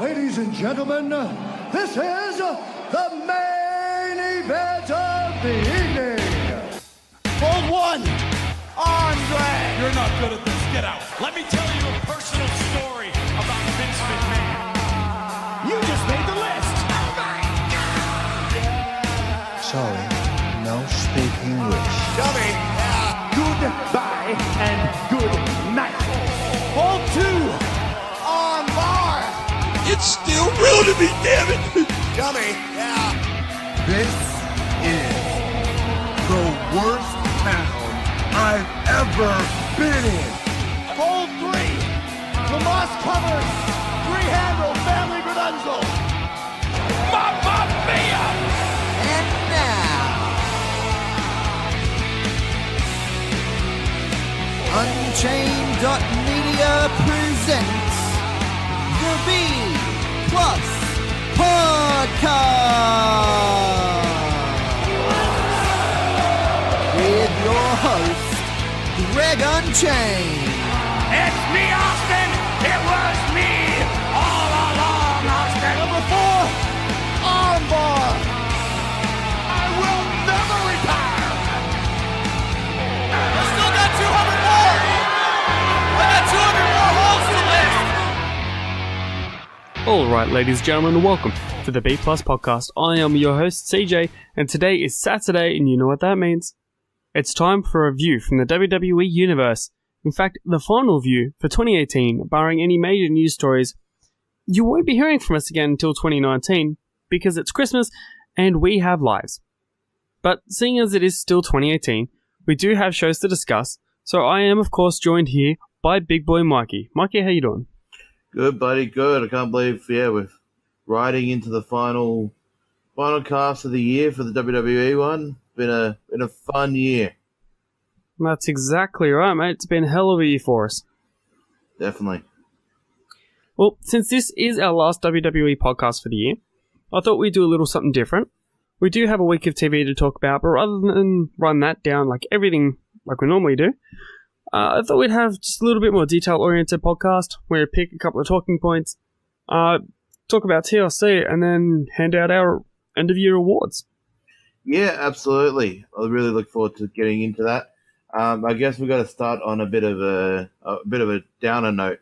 Ladies and gentlemen, this is the main event of the evening. Hold one, Andre. You're not good at this. Get out. Let me tell you a personal story about Vince McMahon. You just made the list. Oh my God! Sorry, no speak English. Dummy. Goodbye and good night. Hold two, on bar. It's still real to me, damn it! Dummy. Yeah. This is the worst town I've ever been in. Hold three, Tomas covers. Three-handle family Gradunzel. Mamma mia! And now, Unchained.media presents the B Plus Podcast with your host, Greg Unchained. It's me, Austin! It was me all along, Austin! Number 4, Armbar. I will never retire! I still got 200 more. I got 200 more holes to list. All right, ladies and gentlemen, welcome to the B Plus Podcast. I am your host, CJ, and today is Saturday, and you know what that means. It's time for a review from the WWE Universe. In fact, the final view for 2018, barring any major news stories. You won't be hearing from us again until 2019, because it's Christmas, and we have lives. But seeing as it is still 2018, we do have shows to discuss, so I am, of course, joined here by Big Boy Mikey. Mikey, how you doing? Good, buddy, good. I can't believe, we're riding into the final cast of the year for the WWE one. Been a fun year. That's exactly right, mate. It's been a hell of a year for us. Definitely. Well, since this is our last WWE podcast for the year, I thought we'd do a little something different. We do have a week of TV to talk about, but rather than run that down like everything like we normally do, I thought we'd have just a little bit more detail-oriented podcast where we pick a couple of talking points, talk about TLC, and then hand out our end-of-year awards. Yeah, absolutely. I really look forward to getting into that. I guess we've got to start on a bit of a downer note.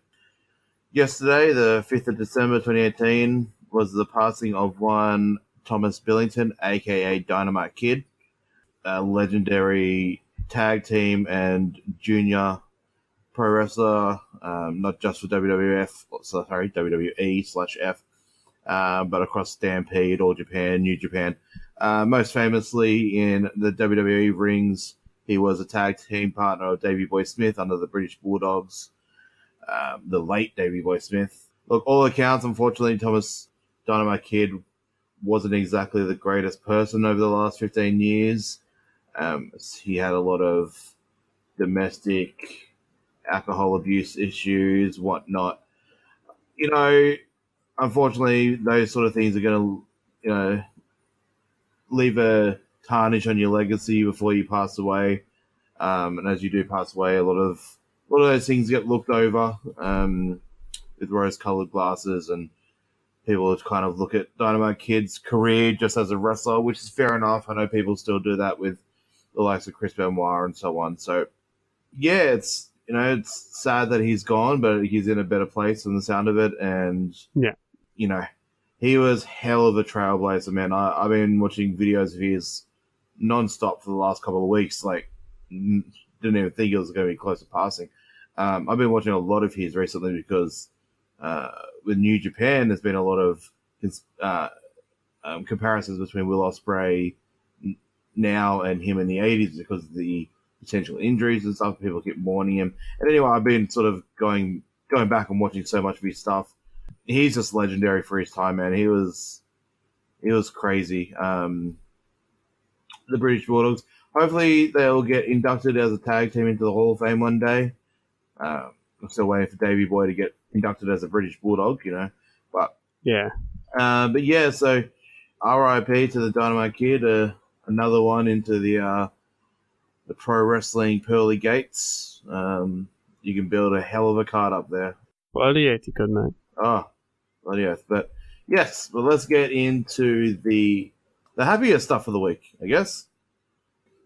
Yesterday, the 5th of December 2018, was the passing of one Thomas Billington, aka Dynamite Kid, a legendary tag team and junior pro wrestler, not just for WWE/F, but across Stampede, All Japan, New Japan. Most famously in the WWE rings, he was a tag team partner of Davey Boy Smith under the British Bulldogs, the late Davey Boy Smith. Look, all accounts, unfortunately, Thomas Dynamite Kid wasn't exactly the greatest person over the last 15 years. He had a lot of domestic alcohol abuse issues, whatnot. You know, unfortunately, those sort of things are going to, leave a tarnish on your legacy before you pass away. And as you do pass away, a lot of those things get looked over with rose-colored glasses, and people kind of look at Dynamite Kid's career just as a wrestler, which is fair enough. I know people still do that with the likes of Chris Benoit and so on. So, yeah, it's sad that he's gone, but he's in a better place from the sound of it. And, he was hell of a trailblazer, man. I've been watching videos of his non-stop for the last couple of weeks. Like, didn't even think it was going to be close to passing. I've been watching a lot of his recently because with New Japan, there's been a lot of comparisons between Will Ospreay now and him in the 80s because of the potential injuries and stuff. People keep mourning him. And anyway, I've been sort of going back and watching so much of his stuff. He's just legendary for his time, man. He was crazy. The British Bulldogs. Hopefully they'll get inducted as a tag team into the Hall of Fame one day. I'm still waiting for Davey Boy to get inducted as a British Bulldog, But yeah. So R.I.P. to the Dynamite Kid. Another one into the pro wrestling pearly gates. You can build a hell of a card up there. Bloody heck, you could, mate. Oh, bloody oath. But yes, well, let's get into the happier stuff of the week, I guess.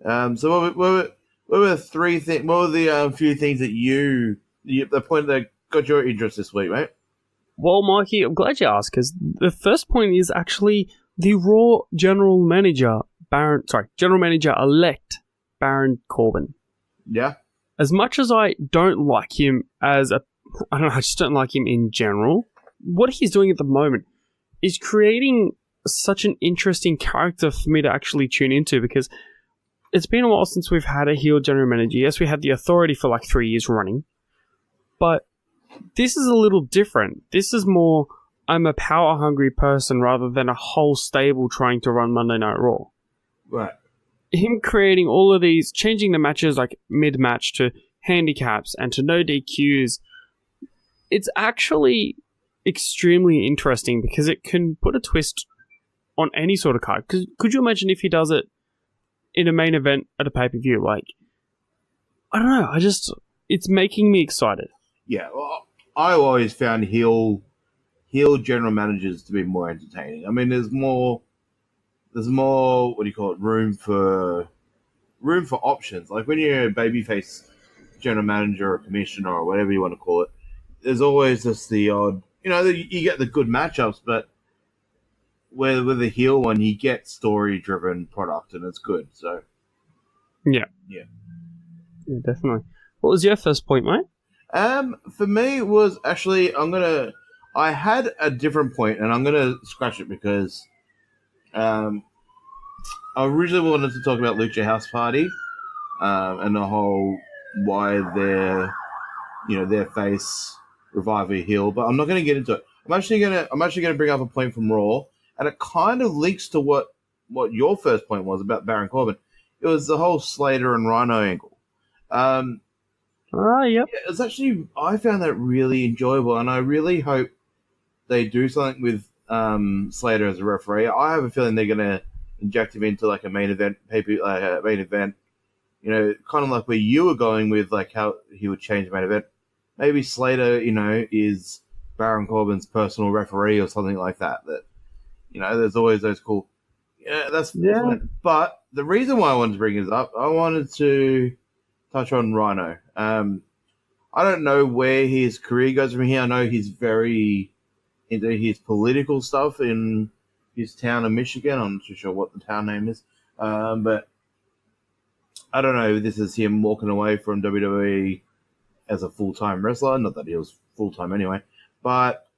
So what were three things? What were the few things that the point that got your interest this week, mate? Well, Mikey, I'm glad you asked, because the first point is actually the Raw General Manager-elect Baron Corbin. Yeah. As much as I don't like him I just don't like him in general, what he's doing at the moment is creating such an interesting character for me to actually tune into, because it's been a while since we've had a heel general manager. Yes, we had the Authority for like 3 years running, but this is a little different. This is more, I'm a power-hungry person rather than a whole stable trying to run Monday Night Raw. Right. Him creating all of these, changing the matches like mid-match to handicaps and to no DQs, it's actually extremely interesting because it can put a twist on any sort of card. Could you imagine if he does it in a main event at a pay-per-view? Like, I don't know. It's making me excited. Yeah, well, I always found heel general managers to be more entertaining. I mean, there's more what do you call it, room for options. Like when you're a babyface general manager or commissioner or whatever you want to call it, there's always just the odd, you get the good matchups, but with the heel one, you get story driven product and it's good. So yeah, definitely. What was your first point, mate? For me it was actually, I had a different point and I'm gonna scratch it because I originally wanted to talk about Lucha House Party and the whole why their face Revival heel, but I'm not going to get into it. I'm actually going to bring up a point from Raw, and it kind of links to what your first point was about Baron Corbin. It was the whole Slater and Rhino angle. Yep. Yeah, it's actually, I found that really enjoyable, and I really hope they do something with Slater as a referee. I have a feeling they're going to inject him into like a main event, main event. Kind of like where you were going with like how he would change the main event. Maybe Slater, is Baron Corbin's personal referee or something like that. That, there's always those cool. Yeah, that's fine. But the reason why I wanted to bring this up, I wanted to touch on Rhino. I don't know where his career goes from here. I know he's very into his political stuff in his town of Michigan. I'm not too sure what the town name is. But I don't know if this is him walking away from WWE as a full-time wrestler. Not that he was full-time anyway. But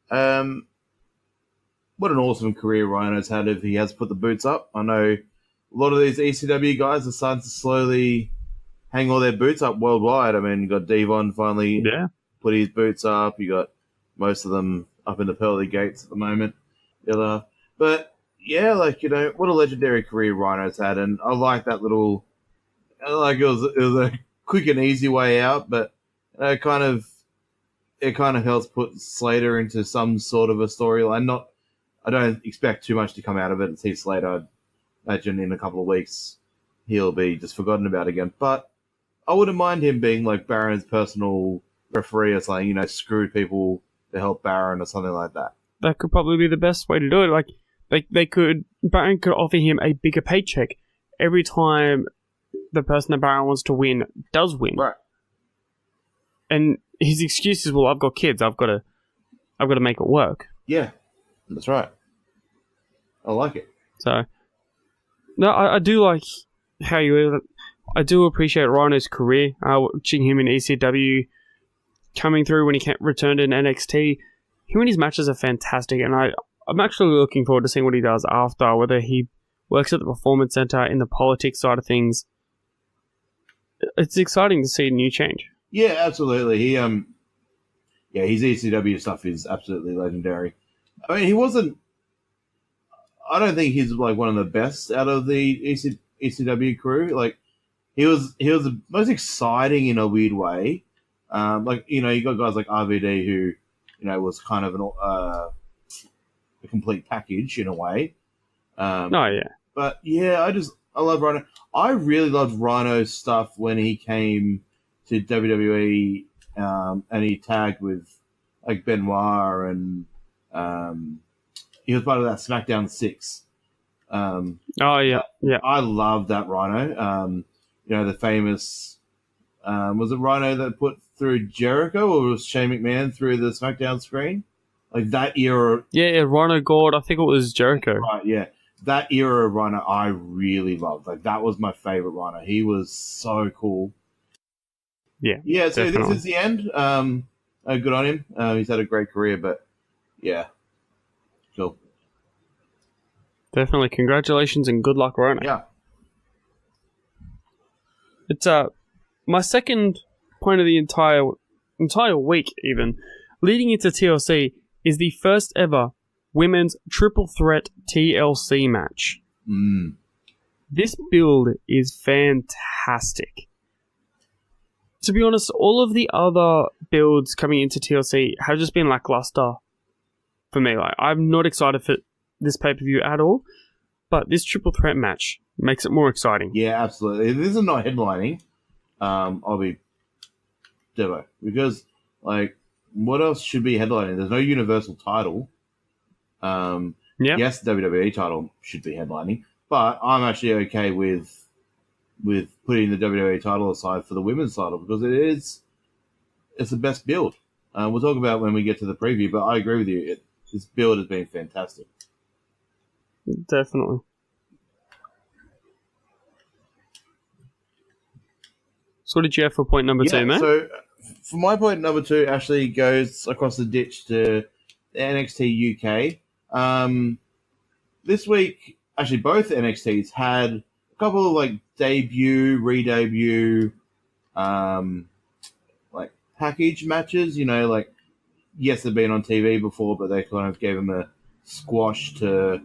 what an awesome career Rhino's had if he has put the boots up. I know a lot of these ECW guys are starting to slowly hang all their boots up worldwide. I mean, you got Devon finally put his boots up. You got most of them up in the pearly gates at the moment. But yeah, like, what a legendary career Rhino's had. And I like that little, like it was a quick and easy way out, but it kind of helps put Slater into some sort of a storyline. I don't expect too much to come out of it. It's Heath Slater. I'd imagine in a couple of weeks he'll be just forgotten about again. But I wouldn't mind him being like Baron's personal referee or something, screw people to help Baron or something like that. That could probably be the best way to do it. Like, Baron could offer him a bigger paycheck every time the person that Baron wants to win does win. Right. And his excuse is, well, I've got kids. I've got to make it work. Yeah, that's right. I like it. So, no, I do like how I do appreciate Rhino's career. Watching him in ECW, coming through when he returned in NXT. Him and his matches are fantastic, and I'm actually looking forward to seeing what he does after, whether he works at the Performance Center in the politics side of things. It's exciting to see a new change. Yeah, absolutely. His ECW stuff is absolutely legendary. I mean, I don't think he's like one of the best out of the ECW crew. Like, he was the most exciting in a weird way. You got guys like RVD who, was kind of a complete package in a way. But yeah, I love Rhino. I really loved Rhino's stuff when he came to WWE and he tagged with like Benoit and He was part of that SmackDown 6. Oh, yeah. I love that Rhino. The famous... was it Rhino that put through Jericho, or was Shane McMahon through the SmackDown screen? Like that era... Yeah, Rhino God. I think it was Jericho. Right, yeah. That era of Rhino I really loved. Like, that was my favorite Rhino. He was so cool. Yeah, Yeah, so definitely. this is the end. Good on him. He's had a great career, but yeah. Cool. Definitely. Congratulations and good luck, Rhino. Yeah. It's my second point of the entire week, even leading into TLC, is the first ever women's triple threat TLC match. This build is fantastic. To be honest, all of the other builds coming into TLC have just been lackluster for me. Like, I'm not excited for this pay-per-view at all, but this triple threat match makes it more exciting. Yeah, absolutely. If this is not headlining, I'll be Devo. Because, like, what else should be headlining? There's no Universal title. Yes, the WWE title should be headlining, but I'm actually okay with putting the WWE title aside for the women's title, because it's the best build. We'll talk about it when we get to the preview, but I agree with you. This build has been fantastic. Definitely. So what did you have for point number 2, man? So for my point number 2 actually goes across the ditch to NXT UK. This week, actually both NXTs had a couple of like debut, re-debut, like package matches, like, yes, they've been on TV before, but they kind of gave them a squash to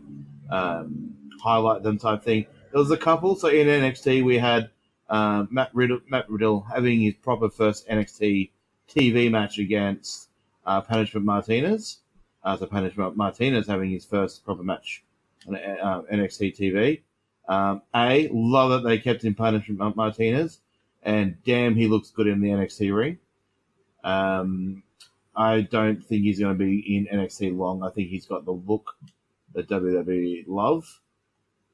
highlight them type thing. There was a couple. So in NXT, we had Matt Riddle having his proper first NXT TV match against Punishment Martinez. So Punishment Martinez having his first proper match on NXT TV. Love that they kept in Punishment Martinez, and damn, he looks good in the NXT ring. I don't think he's going to be in NXT long. I think he's got the look that WWE love.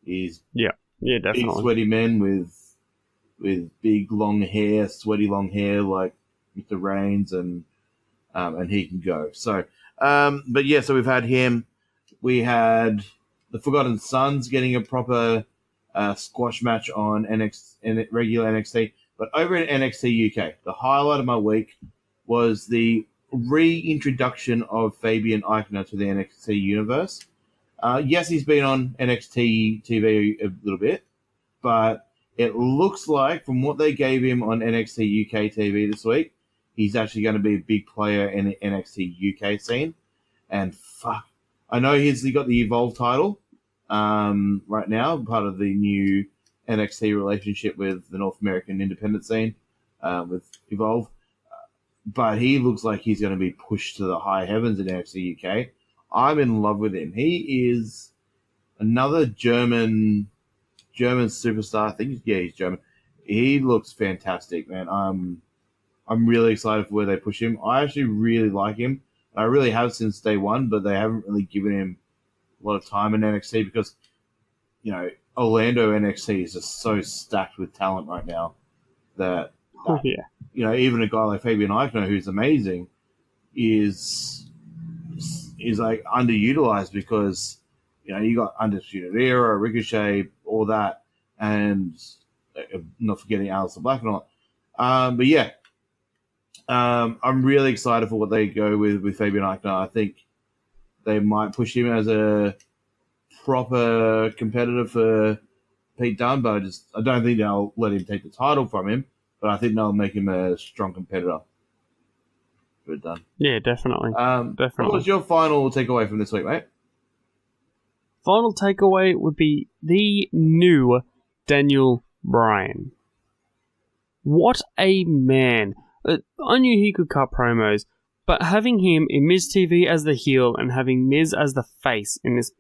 He's definitely big sweaty men with big long hair, sweaty long hair like Mr. Reigns, and he can go. So, but yeah, so we've had him. We had the Forgotten Sons getting a proper squash match on regular NXT, but over in NXT UK, the highlight of my week was the reintroduction of Fabian Eichner to the NXT universe. Yes, he's been on NXT TV a little bit, but it looks like from what they gave him on NXT UK TV this week, he's actually going to be a big player in the NXT UK scene. And fuck, I know he got the Evolve title right now, part of the new NXT relationship with the North American independent scene with Evolve. But he looks like he's going to be pushed to the high heavens in NXT UK. I'm in love with him. He is another German superstar. I think, he's German. He looks fantastic, man. I'm really excited for where they push him. I actually really like him. I really have since day one, but they haven't really given him a lot of time in NXT because, Orlando NXT is just so stacked with talent right now that, even a guy like Fabian Eichner, who's amazing, is like underutilized because, you got Undisputed Era, Ricochet, all that, and not forgetting Aleister Black and all that. But yeah, I'm really excited for what they go with Fabian Eichner. I think they might push him as a proper competitor for Pete Dunne, but I don't think they'll let him take the title from him, but I think they'll make him a strong competitor for Dunne. Yeah, definitely. Definitely. What was your final takeaway from this week, mate? Final takeaway would be the new Daniel Bryan. What a man. I knew he could cut promos, but having him in Miz TV as the heel and having Miz as the face in this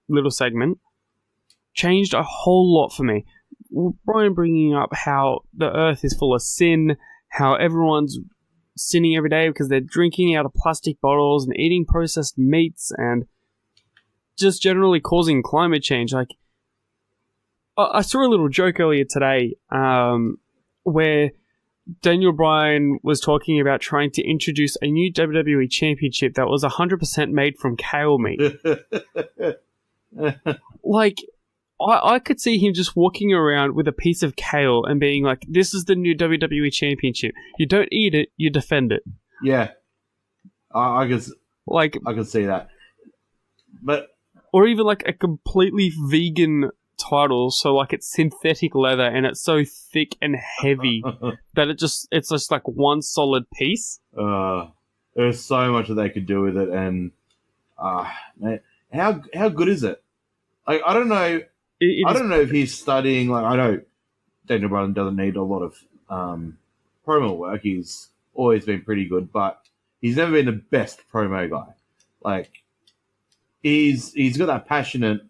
little segment changed a whole lot for me. Bryan bringing up how the earth is full of sin, how everyone's sinning every day because they're drinking out of plastic bottles and eating processed meats and just generally causing climate change. Like, I saw a little joke earlier today where Daniel Bryan was talking about trying to introduce a new WWE championship that was 100% made from kale meat. Like, I could see him just walking around with a piece of kale and being like, this is the new WWE championship. You don't eat it, you defend it. Yeah. I could see that. But or even like a completely vegan title, so like it's synthetic leather and it's so thick and heavy that it's just like one solid piece. There's so much that they could do with it, and man, how good is it? Like, I don't know. I don't know if he's studying. Like, I know Daniel Bryan doesn't need a lot of promo work. He's always been pretty good, but he's never been the best promo guy. Like, he's got that passionate.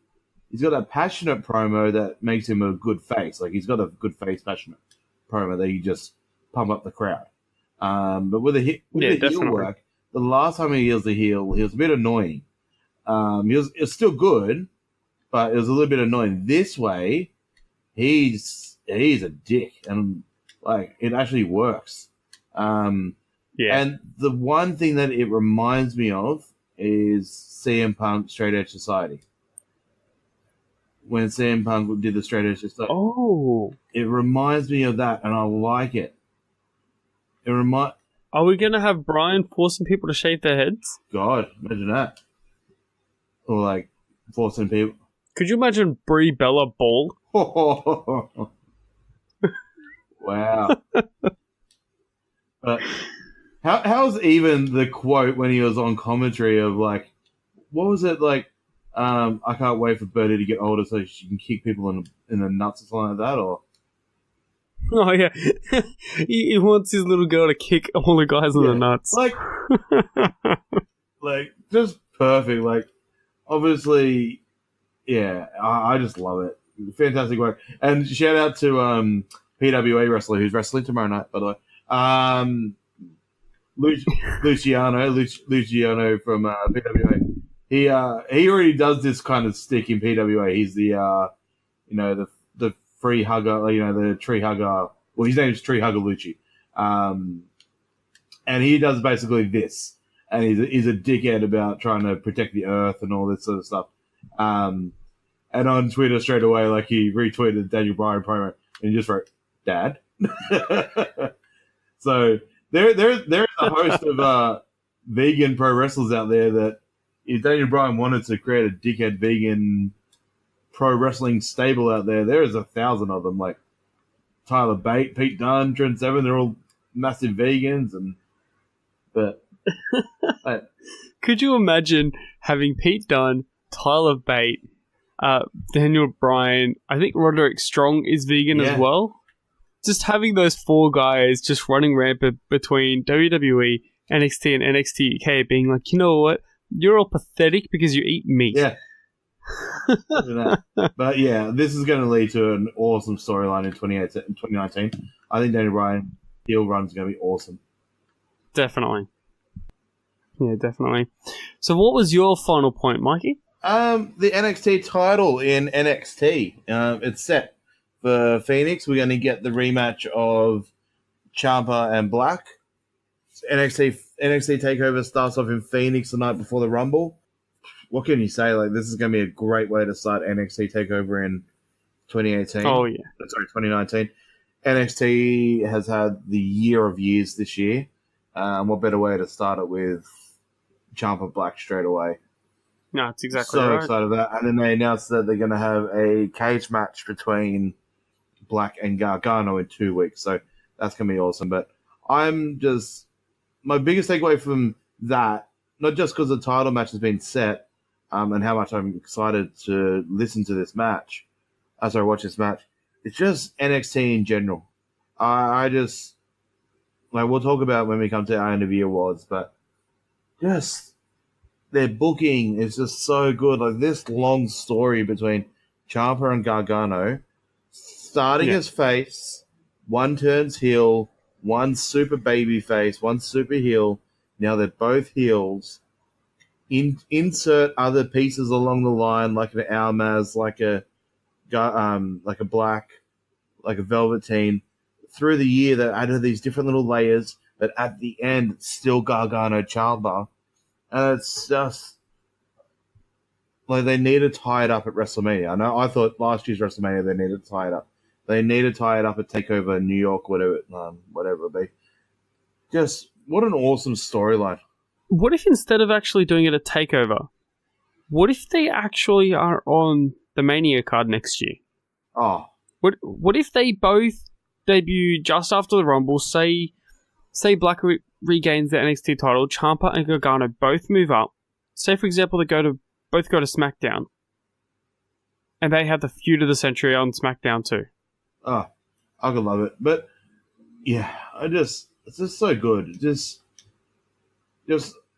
He's got that passionate promo that makes him a good face. Like, he's got a good face, passionate promo that you just pump up the crowd. But with the heel work, the last time he was the heel, he was a bit annoying. He was still good, but it was a little bit annoying. This way, he's a dick, and like, it actually works. And the one thing that it reminds me of is CM Punk Straight Edge Society. When CM Punk did the Straight Edge Society, it reminds me of that, and I like it. Are we gonna have Brian forcing people to shave their heads? God, imagine that. Or like forcing people. Could you imagine Brie Bella bald? Wow. But how's even the quote when he was on commentary of like, what was it like? I can't wait for Birdie to get older so she can kick people in the nuts or something like that, or. Oh yeah, he wants his little girl to kick all the guys in the nuts. Like just perfect. Like, obviously, yeah, I just love it. Fantastic work, and shout out to PWA wrestler who's wrestling tomorrow night, by the way. Luciano from PWA. He already does this kind of stick in PWA. He's the the free hugger, the tree hugger. Well, his name is Tree Hugger Lucci. And he does basically this. And he's a dickhead about trying to protect the earth and all this sort of stuff. And on Twitter straight away, like, he retweeted Daniel Bryan promo and he just wrote, Dad. So there's a host of vegan pro wrestlers out there that if Daniel Bryan wanted to create a dickhead vegan pro wrestling stable out there is 1,000 of them. Like Tyler Bate, Pete Dunne, Trent Seven, they're all massive vegans. But could you imagine having Pete Dunne, Tyler Bate, Daniel Bryan? I think Roderick Strong is vegan as well. Just having those four guys just running rampant between WWE, NXT, and NXT UK, being like, you know what? You're all pathetic because you eat meat. Yeah. But yeah, this is going to lead to an awesome storyline in 2019. I think Daniel Bryan heel run is going to be awesome. Definitely. Yeah, definitely. So what was your final point, Mikey? The NXT title in NXT. It's set for Phoenix. We're going to get the rematch of Ciampa and Black. NXT TakeOver starts off in Phoenix the night before the Rumble. What can you say? Like, this is going to be a great way to start NXT TakeOver in 2018. Oh, yeah. Sorry, 2019. NXT has had the year of years this year. What better way to start it with Ciampa Black straight away? No, it's exactly so right. Excited about that. And then they announced that they're going to have a cage match between Black and Gargano in 2 weeks. So that's going to be awesome. But my biggest takeaway from that, not just because the title match has been set, and how much I'm excited to listen to this match as I watch this match, it's just NXT in general. I just, like, we'll talk about when we come to our interview awards, but just their booking is just so good. Like, this long story between Ciampa and Gargano, starting as face, one turns heel, one super baby face, one super heel. Now they're both heels. Insert other pieces along the line, like an Almaz, like a Black, like a Velveteen. Through the year, they added these different little layers, but at the end, it's still Gargano Ciampa. And it's just like they need to tie it up at WrestleMania. I thought last year's WrestleMania they needed to tie it up. They need to tie it up at TakeOver New York, whatever it be. Just what an awesome storyline. What if instead of actually doing it at TakeOver, what if they actually are on the Mania card next year? Oh, what if they both debut just after the Rumble? Say Black regains the NXT title, Ciampa and Gargano both move up. Say for example they both go to SmackDown, and they have the feud of the century on SmackDown too. Oh, I could love it. But yeah, it's just so good. Just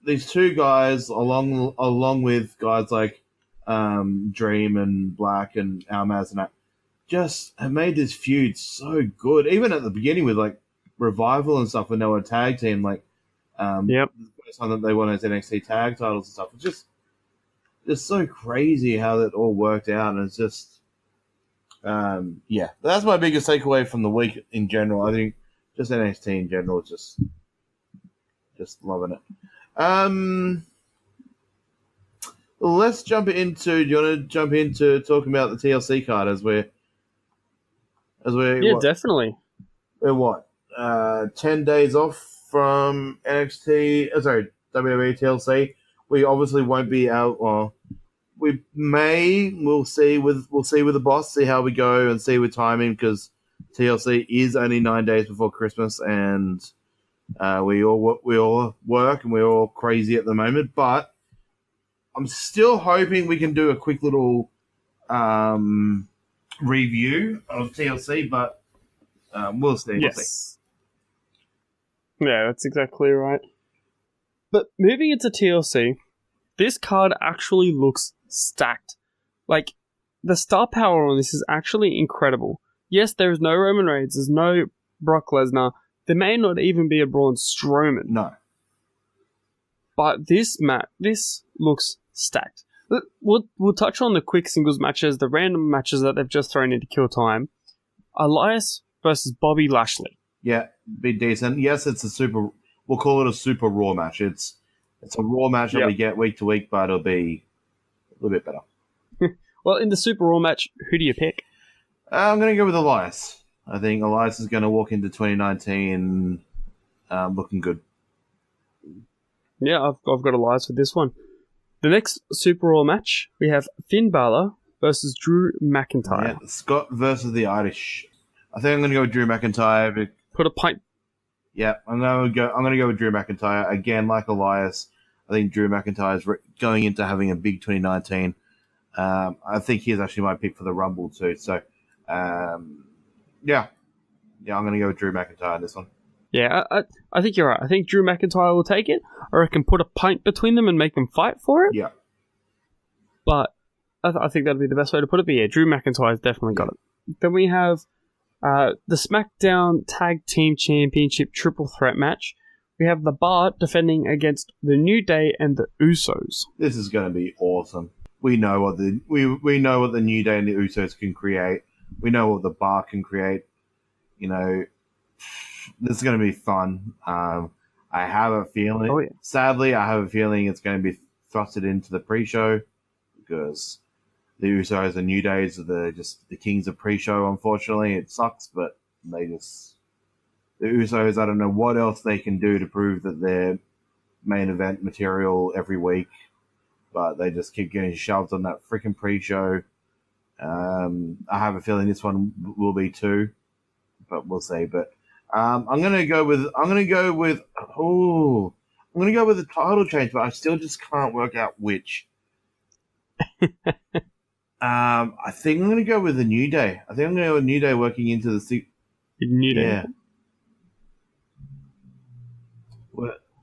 these two guys along with guys like Dream and Black and Almaz and that just have made this feud so good. Even at the beginning with like Revival and stuff when they were a tag team, like yep. the first time that they won those NXT tag titles and stuff. It's just so crazy how that all worked out, and it's just yeah. But that's my biggest takeaway from the week in general. I think just NXT in general is just loving it. Let's jump into. Do you want to jump into talking about the TLC card as we're Yeah, definitely. We're what? 10 days off from NXT. WWE TLC. We obviously won't be out. Well, we'll see with the boss. See how we go and see with timing because TLC is only 9 days before Christmas, and we all work and we're all crazy at the moment. But I'm still hoping we can do a quick little review of TLC, but we'll see. Yes. We'll see. Yeah, that's exactly right. But moving into TLC, this card actually looks stacked. Like, the star power on this is actually incredible. Yes, there is no Roman Reigns, there's no Brock Lesnar, there may not even be a Braun Strowman. No. But this looks stacked. We'll touch on the quick singles matches, the random matches that they've just thrown into Kill Time. Elias versus Bobby Lashley. Yeah, be decent. Yes, we'll call it a super Raw match. It's a Raw match that we get week to week, but it'll be a little bit better. Well, in the super Raw match, who do you pick? I'm going to go with Elias. I think Elias is going to walk into 2019 looking good. Yeah, I've got Elias with this one. The next Super Raw match, we have Finn Balor versus Drew McIntyre. Yeah, Scott versus the Irish. I think I'm going to go with Drew McIntyre. But put a pint. Yeah, I'm going to go with Drew McIntyre again, like Elias. I think Drew McIntyre is going into having a big 2019. I think he's actually my pick for the Rumble too. So, yeah, I'm going to go with Drew McIntyre in this one. Yeah, I think you're right. I think Drew McIntyre will take it, or I can put a pint between them and make them fight for it. Yeah. But I think that'd be the best way to put it. But yeah, Drew McIntyre's definitely got it. Then we have the SmackDown Tag Team Championship Triple Threat match. We have the Bar defending against the New Day and the Usos. This is going to be awesome. We know what the New Day and the Usos can create. We know what the Bar can create. You know, this is going to be fun. I have a feeling. Oh, yeah. Sadly, I have a feeling it's going to be thrusted into the pre-show because the Usos and New Days are the kings of pre-show. Unfortunately, it sucks, but the Usos, I don't know what else they can do to prove that they're main event material every week, but they just keep getting shoved on that freaking pre-show. I have a feeling this one will be too, but we'll see. But I'm gonna go with the title change, but I still just can't work out which. I think I'm gonna go with the New Day. I think I'm gonna go with New Day working into the New Day. Yeah.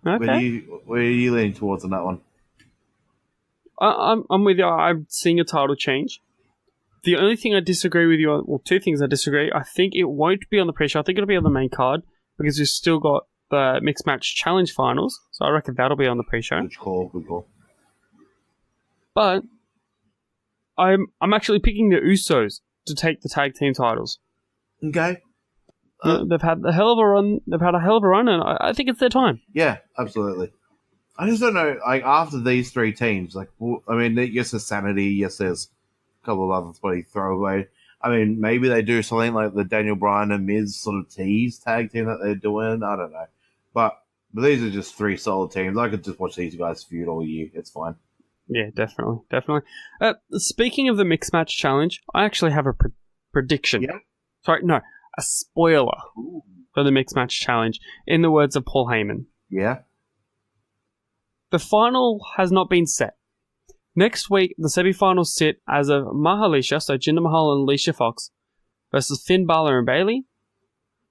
Okay. Where are you leaning towards on that one? I'm with you. I'm seeing a title change. The only thing I disagree with you on, well, two things I disagree. I think it won't be on the pre-show. I think it'll be on the main card. because we've still got the Mixed Match Challenge finals, so I reckon that'll be on the pre-show. Good call. But I'm actually picking the Usos to take the tag team titles. Okay. They've had a hell of a run. And I think it's their time. Yeah, absolutely. I just don't know, like, after these three teams, like, I mean, yes, there's Sanity, yes, there's a couple of others, but throwaway. I mean, maybe they do something like the Daniel Bryan and Miz sort of tease tag team that they're doing. I don't know. But these are just three solid teams. I could just watch these guys feud all year. It's fine. Yeah, definitely. Speaking of the Mixed Match Challenge, I actually have a prediction. Yeah. Sorry, no, a spoiler for the Mixed Match Challenge, in the words of Paul Heyman. Yeah. The final has not been set. Next week, the semi-finals sit as of Mahalisha, so Jinder Mahal and Alicia Fox, versus Finn Balor and Bayley.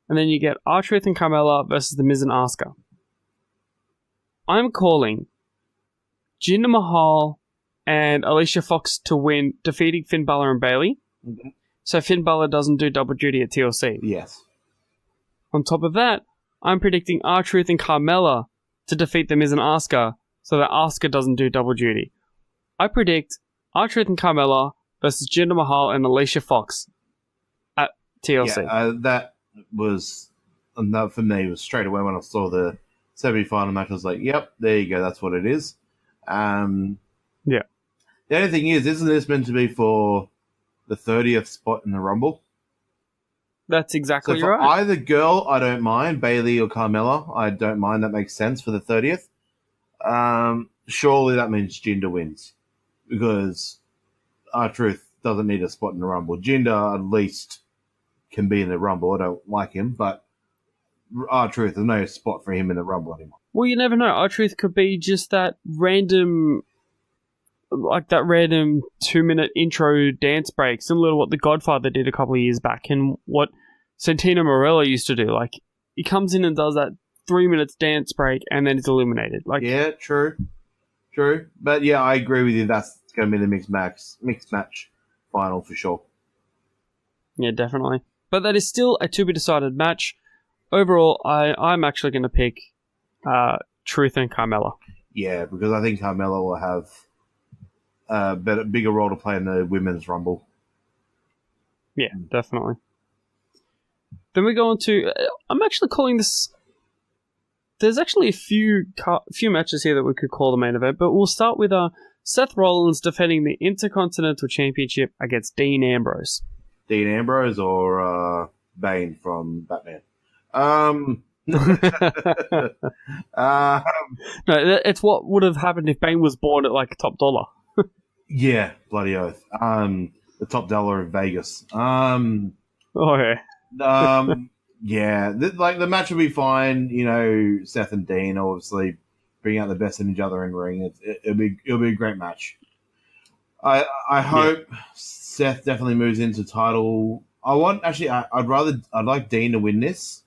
And then you get R-Truth and Carmella versus The Miz and Asuka. I'm calling Jinder Mahal and Alicia Fox to win, defeating Finn Balor and Bayley. Mm-hmm. So Finn Balor doesn't do double duty at TLC. Yes. On top of that, I'm predicting R-Truth and Carmella to defeat The Miz and Asuka, so that Asuka doesn't do double duty. I predict R-Truth and Carmella versus Jinder Mahal and Alicia Fox at TLC. Yeah, that for me was straight away when I saw the semi-final match. I was like, "Yep, there you go. That's what it is." Yeah. The only thing is, isn't this meant to be for the 30th spot in the Rumble? That's exactly so for right. either girl, I don't mind. Bayley or Carmella, I don't mind. That makes sense for the 30th. Surely that means Jinder wins, because R-Truth doesn't need a spot in the Rumble. Jinder at least can be in the Rumble. I don't like him, but R-Truth, there's no spot for him in the Rumble anymore. Well, you never know. R-Truth could be just that random 2-minute intro dance break, similar to what The Godfather did a couple of years back, and what Santino Marella used to do. Like, he comes in and does that 3 minutes dance break, and then it's eliminated. Like, yeah, true. But yeah, I agree with you. That's going to be the mixed match final for sure. Yeah, definitely. But that is still a to-be-decided match. Overall, I'm actually going to pick Truth and Carmella. Yeah, because I think Carmella will have a bigger role to play in the Women's Rumble. Yeah, definitely. Then we go on to... I'm actually calling this... There's actually a few matches here that we could call the main event, but we'll start with Seth Rollins defending the Intercontinental Championship against Dean Ambrose. Dean Ambrose or Bane from Batman? No, it's what would have happened if Bane was born at like top dollar. Yeah, bloody oath. The top dollar of Vegas. Oh yeah. Yeah, the match will be fine. You know, Seth and Dean obviously bring out the best in each other in the ring. It'll be a great match. I hope Seth definitely moves into title. I'd like Dean to win this.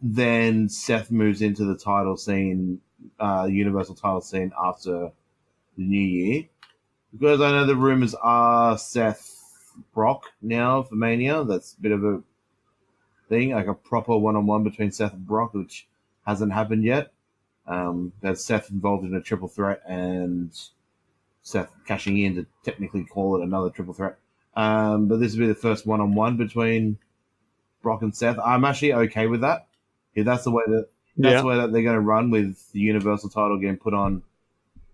Then Seth moves into the title scene, Universal title scene after the New Year. Because I know the rumors are Seth Brock now for Mania. That's a bit of a thing, like a proper one-on-one between Seth and Brock, which hasn't happened yet. There's Seth involved in a triple threat and Seth cashing in to technically call it another triple threat. But this will be the first one-on-one between Brock and Seth. I'm actually okay with that. If that's the way that they're going to run, with the Universal title getting put on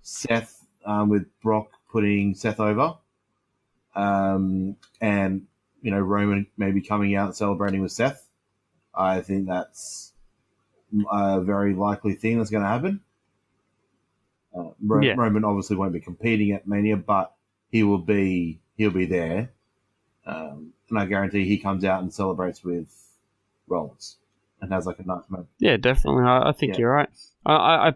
Seth, with Brock putting Seth over, and Roman maybe coming out and celebrating with Seth. I think that's a very likely thing that's going to happen. Roman obviously won't be competing at Mania, but he'll be there, and I guarantee he comes out and celebrates with Rollins and has like a nice moment. Yeah, definitely. I think you're right. I've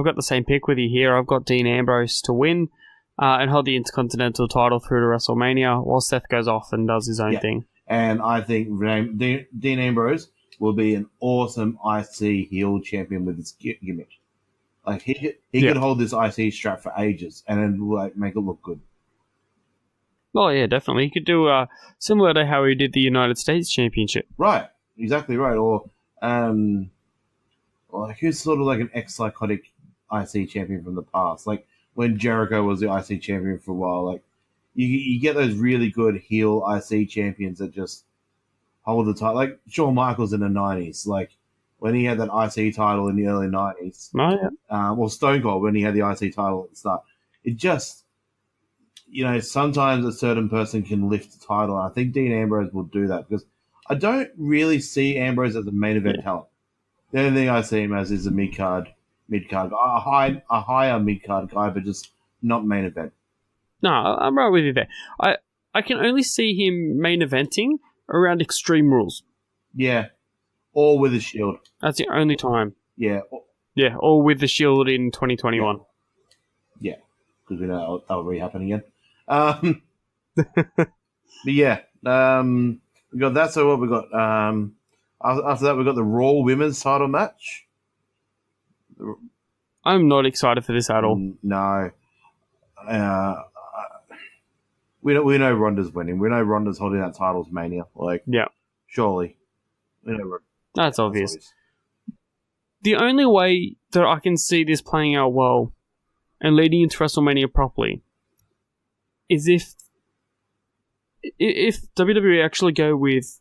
got the same pick with you here. I've got Dean Ambrose to win and hold the Intercontinental title through to WrestleMania, while Seth goes off and does his own thing. And I think Dean Ambrose will be an awesome IC heel champion with his gimmick. Like he could hold this IC strap for ages and then make it look good. Oh yeah, definitely. He could do similar to how he did the United States Championship. Right. exactly right. Or like who's sort of like an ex-psychotic IC champion from the past? Like when Jericho was the IC champion for a while. Like you get those really good heel IC champions that just hold the title. Like Shawn Michaels in the 90s. Like when he had that IC title in the early 90s. Oh, yeah. Well, Stone Cold when he had the IC title at the start. It just, sometimes a certain person can lift the title. I think Dean Ambrose will do that because I don't really see Ambrose as a main event talent. The only thing I see him as is a mid card guy, a higher mid card guy, but just not main event. No, I'm right with you there. I can only see him main eventing around Extreme Rules. Yeah, or with a Shield. That's the only time. Yeah. Yeah, or with the Shield in 2021. Yeah, because we know that'll re-happen again. But yeah, we got that. So what we got? After that, we got the Raw Women's Title match. I'm not excited for this at all. No. We know Ronda's winning. We know Ronda's holding that title to Mania. Like, yeah, surely. We know that's obvious. The only way that I can see this playing out well and leading into WrestleMania properly is if WWE actually go with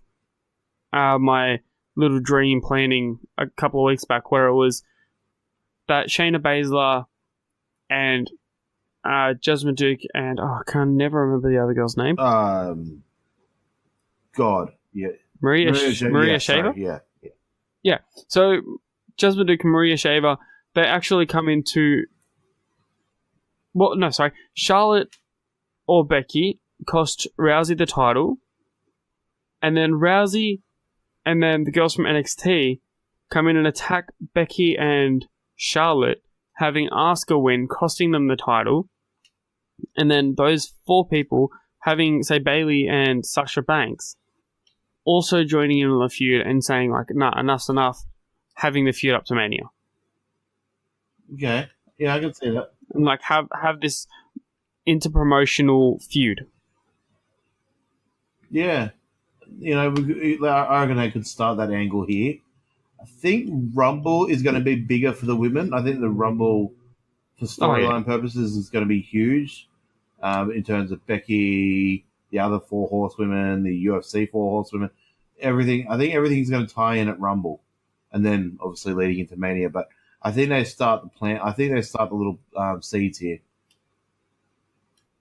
my little dream planning a couple of weeks back, where it was that Shayna Baszler and Jasmine Duke and I can never remember the other girl's name. God, yeah, Maria Shava. Shava. Yeah. So Jasmine Duke and Maria Shava, they actually come into. Well, no, sorry, Charlotte or Becky cost Rousey the title, and then Rousey and then the girls from NXT come in and attack Becky and Charlotte, having Asuka win, costing them the title, and then those four people having, say, Bayley and Sasha Banks also joining in on the feud and saying, like, nah, enough's enough, having the feud up to Mania. Okay. Yeah, I can see that. And, like, have this interpromotional feud. Yeah. I reckon they could start that angle here. I think Rumble is going to be bigger for the women. I think the Rumble, for storyline purposes, is going to be huge in terms of Becky, the other four horsewomen, the UFC four horsewomen, everything. I think everything's going to tie in at Rumble, and then obviously leading into Mania. But I think they start the plan. I think they start the little seeds here.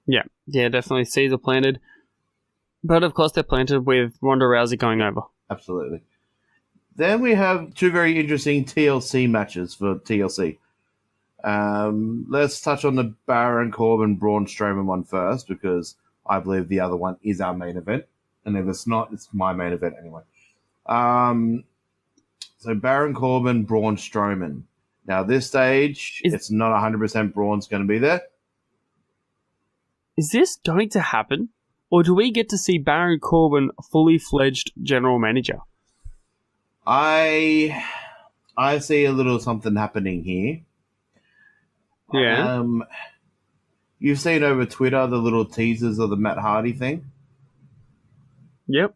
Yeah, definitely seeds are planted. But of course, they're planted with Ronda Rousey going over. Absolutely. Then we have two very interesting TLC matches for TLC. Let's touch on the Baron Corbin Braun Strowman one first, because I believe the other one is our main event, and if it's not, it's my main event anyway. So Baron Corbin Braun Strowman. Now this stage, it's not 100% Braun's going to be there. Is this going to happen? Or do we get to see Baron Corbin fully fledged general manager? I see a little something happening here. Yeah. You've seen over Twitter the little teasers of the Matt Hardy thing. Yep.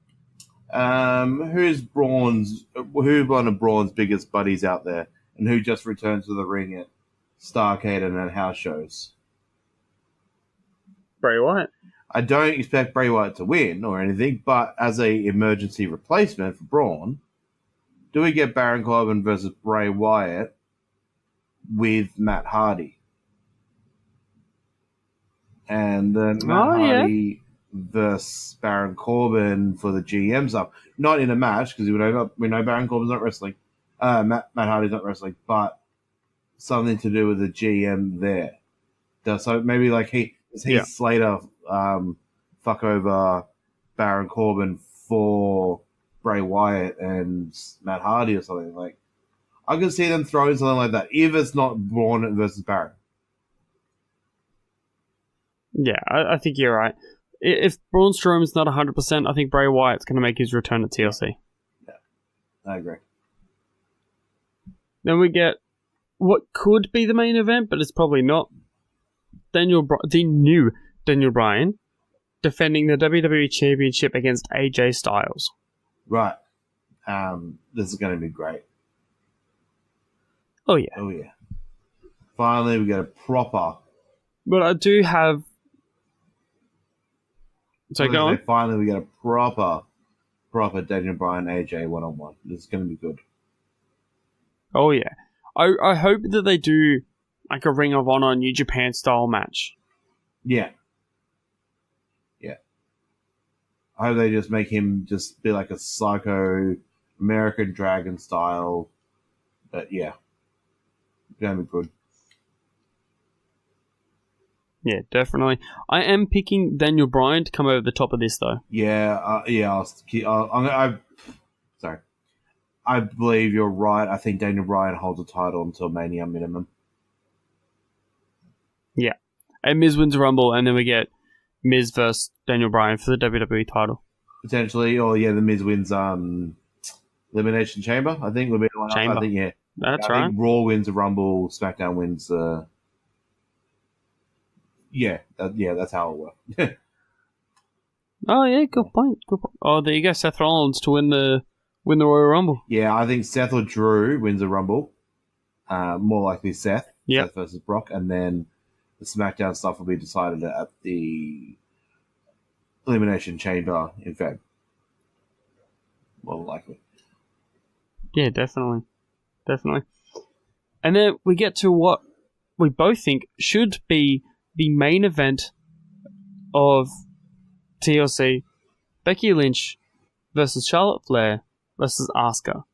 Who's one of Braun's biggest buddies out there, and who just returned to the ring at Starrcade and at house shows? Bray Wyatt. I don't expect Bray Wyatt to win or anything, but as a emergency replacement for Braun, do we get Baron Corbin versus Bray Wyatt with Matt Hardy? And then Matt Hardy versus Baron Corbin for the GM stuff. Not in a match, because we know Baron Corbin's not wrestling. Matt Hardy's not wrestling, but something to do with the GM there. So maybe like Heath Slater fuck over Baron Corbin for Bray Wyatt and Matt Hardy or something. Like, I could see them throwing something like that, if it's not Braun versus Baron. Yeah, I think you're right. If Braun Strowman's not 100%, I think Bray Wyatt's going to make his return at TLC. Yeah, I agree. Then we get what could be the main event, but it's probably not. The new Daniel Bryan defending the WWE Championship against AJ Styles. Right. This is going to be great. Oh, yeah. Oh, yeah. Finally, we get a proper... But I do have... So go on. Finally, we get a proper Daniel Bryan AJ one-on-one. This is going to be good. Oh, yeah. I hope that they do like a Ring of Honor New Japan style match. Yeah. Yeah. I hope they just make him just be like a psycho American Dragon style. But yeah. It's going to be good. Yeah, definitely. I am picking Daniel Bryan to come over the top of this, though. Yeah, sorry. I believe you're right. I think Daniel Bryan holds the title until Mania minimum. Yeah. And Miz wins the Rumble, and then we get Miz versus Daniel Bryan for the WWE title. Potentially, or yeah, the Miz wins Elimination Chamber, I think. Will be the one Chamber. I think, yeah. That's I right. think Raw wins the Rumble, SmackDown wins that's how it works. Oh, yeah, good point. Good point. Oh, there you go. Seth Rollins to win the Royal Rumble. Yeah, I think Seth or Drew wins the Rumble. More likely Seth. Yep. Seth versus Brock. And then the SmackDown stuff will be decided at the Elimination Chamber in Feb. More likely. Yeah, definitely. Definitely. And then we get to what we both think should be the main event of TLC. Becky Lynch versus Charlotte Flair versus Asuka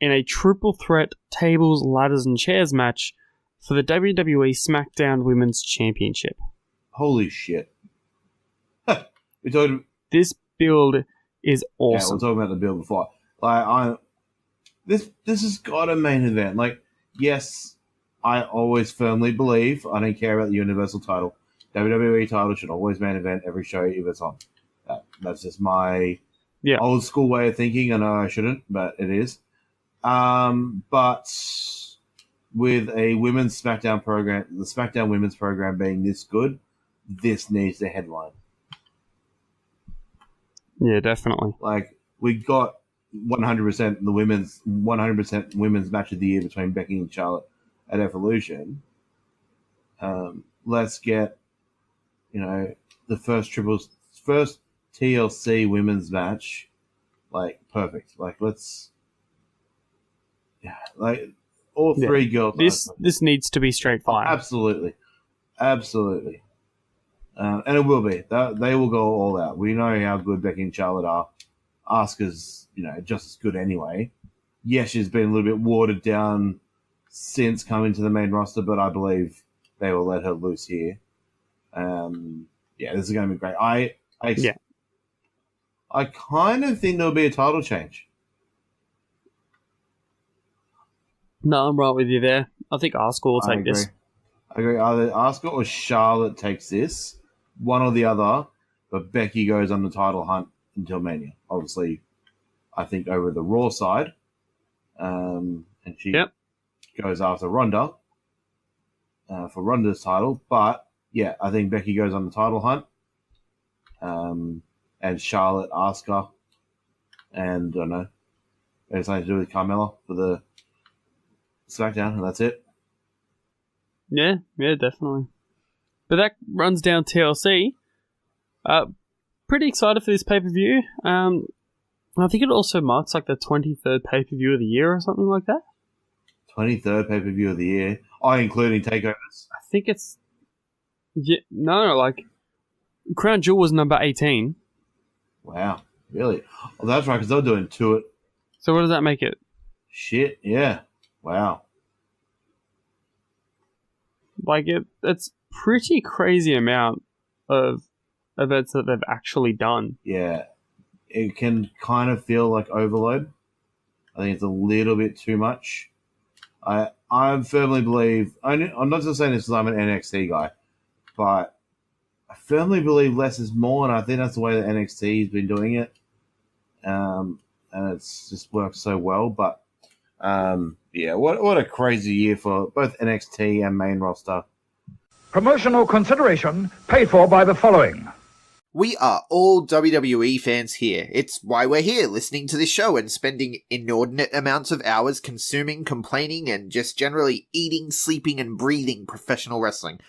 in a triple threat tables, ladders, and chairs match for the WWE SmackDown Women's Championship. Holy shit. We talked. This build is Yeah, we awesome. were talking about the build before. This has got a main event. Like, yes, I always firmly believe, I don't care about the Universal title. WWE title should always main event every show if it's on. That's just my old school way of thinking. I know I shouldn't, but it is. But with a women's SmackDown program, the SmackDown women's program being this good, this needs a headline. Yeah, definitely. Like, we got 100% the women's 100% women's match of the year between Becky and Charlotte at Evolution. Let's get, the first TLC women's match, like, perfect. Like, all three girls. This needs to be straight fire. Absolutely. And it will be. They will go all out. We know how good Becky and Charlotte are. Asuka's, just as good anyway. Yes, she's been a little bit watered down since coming to the main roster, but I believe they will let her loose here. This is going to be great. I kind of think there'll be a title change. No, I'm right with you there. I think Asuka will take this. I agree. Either Asuka or Charlotte takes this, one or the other, but Becky goes on the title hunt until Mania. Obviously, I think over the Raw side, and she goes after Ronda for Ronda's title. But yeah, I think Becky goes on the title hunt, and Charlotte, Asuka, and I don't know, there's something to do with Carmella for the SmackDown, and that's it. Yeah, definitely. But that runs down TLC. Pretty excited for this pay-per-view. I think it also marks like the 23rd pay-per-view of the year or something like that. 23rd pay-per-view of the year. Including takeovers. I think it's... Yeah, no, like... Crown Jewel was number 18. Wow, really? Well, that's right, because they're doing two it. So what does that make it? Shit, yeah. Wow. Like, it's pretty crazy amount of events that they've actually done. Yeah. It can kind of feel like overload. I think it's a little bit too much. I firmly believe... I'm not just saying this because I'm an NXT guy, but I firmly believe less is more, and I think that's the way that NXT has been doing it. And it's just worked so well, but... what a crazy year for both NXT and main roster. Promotional consideration paid for by the following. We are all WWE fans here. It's why we're here, listening to this show and spending inordinate amounts of hours consuming, complaining, and just generally eating, sleeping, and breathing professional wrestling.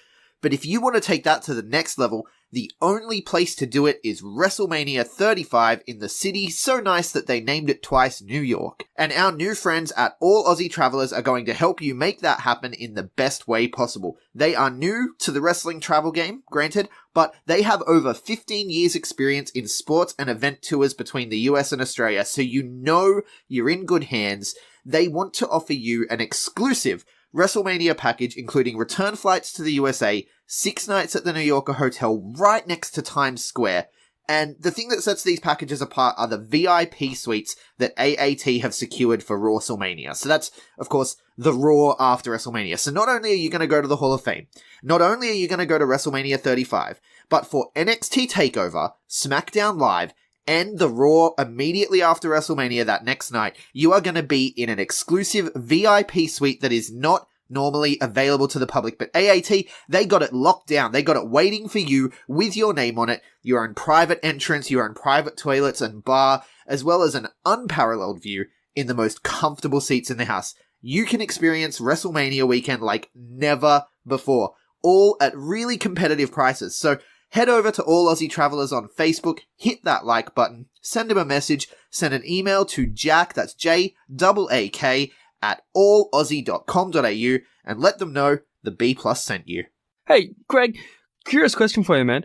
But if you want to take that to the next level, the only place to do it is WrestleMania 35 in the city so nice that they named it twice New York. And our new friends at All Aussie Travelers are going to help you make that happen in the best way possible. They are new to the wrestling travel game, granted, but they have over 15 years experience in sports and event tours between the US and Australia, so you know you're in good hands. They want to offer you an exclusive WrestleMania package, including return flights to the USA, 6 nights at the New Yorker Hotel right next to Times Square. And the thing that sets these packages apart are the VIP suites that AAT have secured for WrestleMania. So that's, of course, the Raw after WrestleMania. So not only are you going to go to the Hall of Fame, not only are you going to go to WrestleMania 35, but for NXT TakeOver, SmackDown Live, and the Raw immediately after WrestleMania that next night, you are going to be in an exclusive VIP suite that is not normally available to the public. But AAT, they got it locked down. They got it waiting for you with your name on it. You are in private entrance, you are in private toilets and bar, as well as an unparalleled view in the most comfortable seats in the house. You can experience WrestleMania weekend like never before, all at really competitive prices. So head over to All Aussie Travelers on Facebook, hit that like button, send him a message, send an email to Jack, that's JAAK, at allaussie.com.au, and let them know the B Plus sent you. Hey, Greg, curious question for you, man.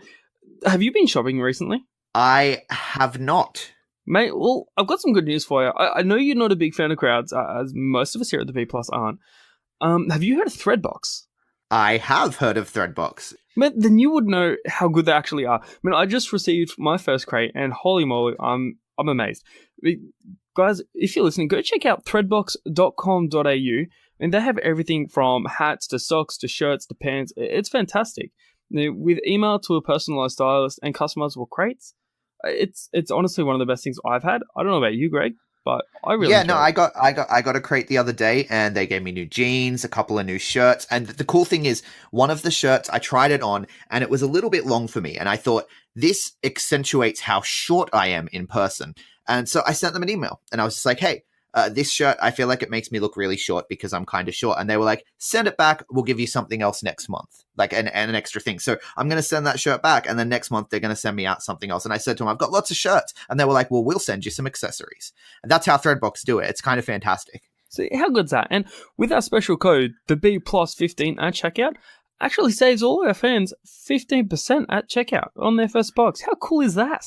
Have you been shopping recently? I have not. Mate, well, I've got some good news for you. I know you're not a big fan of crowds, as most of us here at the B Plus aren't. Have you heard of Threadbox? I have heard of Threadbox. Man, then you would know how good they actually are. I mean, I just received my first crate, and holy moly, I'm amazed. Guys, if you're listening, go check out threadbox.com.au, and they have everything from hats to socks to shirts to pants. It's fantastic. With email to a personalized stylist and customizable crates, it's honestly one of the best things I've had. I don't know about you, Greg, but I really enjoy it. I got a crate the other day, and they gave me new jeans, a couple of new shirts, and the cool thing is, one of the shirts, I tried it on, and it was a little bit long for me, and I thought, this accentuates how short I am in person. And so I sent them an email, and I was just like, hey, this shirt, I feel like it makes me look really short because I'm kind of short. And they were like, send it back. We'll give you something else next month, like an extra thing. So I'm going to send that shirt back. And then next month, they're going to send me out something else. And I said to them, I've got lots of shirts. And they were like, well, we'll send you some accessories. And that's how Threadbox do it. It's kind of fantastic. So how good's that? And with our special code, the B Plus 15 at checkout, actually saves all our fans 15% at checkout on their first box. How cool is that?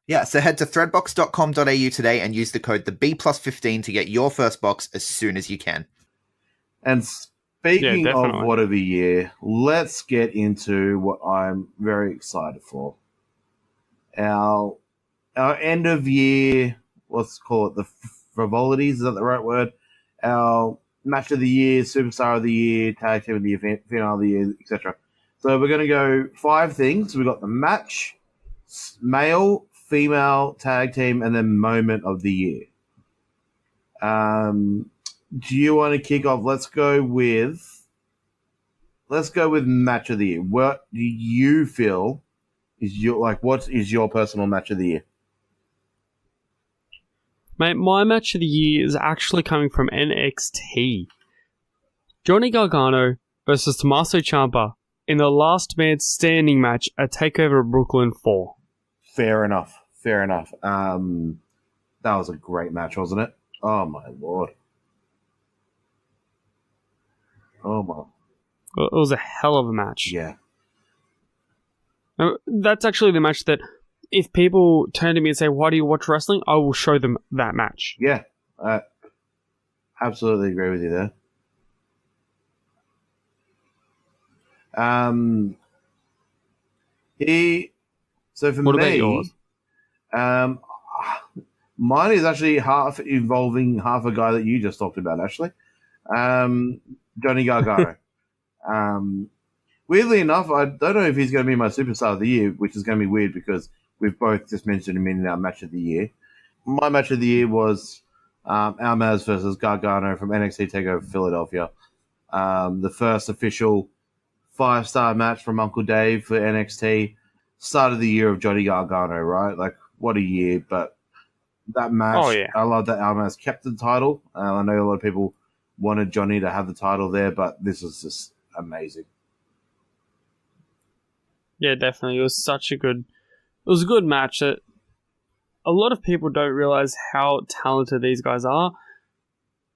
Yeah, so head to threadbox.com.au today and use the code the B Plus 15 to get your first box as soon as you can. And speaking of what of a year, let's get into what I'm very excited for. Our end of year, let's call it the frivolities, is that the right word? Our match of the year, superstar of the year, tag team of the year, final of the year, etc. So we're going to go 5 things. We've got the match, male, female, tag team, and then moment of the year. Do you want to kick off? Let's go with match of the year. What do you feel is what is your personal match of the year? Mate, my match of the year is actually coming from NXT. Johnny Gargano versus Tommaso Ciampa in the last man standing match at TakeOver Brooklyn 4. Fair enough. That was a great match, wasn't it? Oh, my Lord. Oh, my. It was a hell of a match. Yeah. Now, that's actually the match that if people turn to me and say, why do you watch wrestling? I will show them that match. Yeah. Absolutely agree with you there. So for what me, about yours? Mine is actually half involving half a guy that you just talked about, actually. Johnny Gargano. Weirdly enough, I don't know if he's going to be my superstar of the year, which is going to be weird because we've both just mentioned him in our match of the year. My match of the year was Almaz versus Gargano from NXT TakeOver Philadelphia. The first official 5-star match from Uncle Dave for NXT. start of the year of Johnny Gargano, right? Like, what a year! But that match, Oh, yeah. I love that Almas kept the title. I know a lot of people wanted Johnny to have the title there, but this was just amazing. Yeah, definitely. It was a good match that a lot of people don't realize how talented these guys are.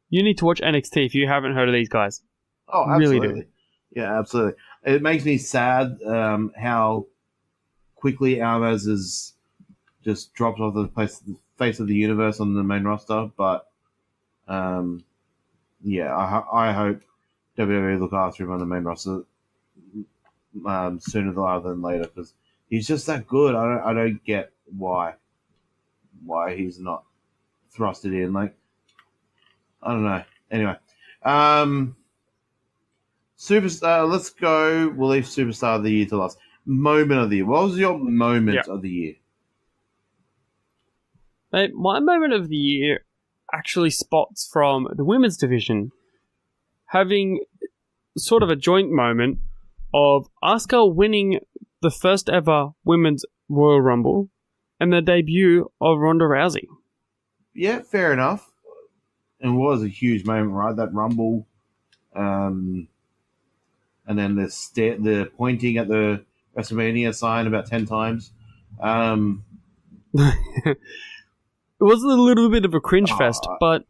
You need to watch NXT if you haven't heard of these guys. Oh, Really absolutely. do. Yeah, absolutely. It makes me sad how quickly Almas has just dropped off the face of the universe on the main roster. But yeah, I hope WWE look after him on the main roster sooner rather than later, because he's just that good. I don't get why he's not thrusted in. Like, I don't know. Anyway, superstar. Let's go. We'll leave superstar of the year to last. Moment of the year. What was your moment of the year? Mate, my moment of the year actually spots from the women's division having sort of a joint moment of Asuka winning the first ever women's Royal Rumble and the debut of Ronda Rousey. Yeah, fair enough. It was a huge moment, right? That Rumble, and then the pointing at the WrestleMania sign about 10 times. It was a little bit of a cringe fest, but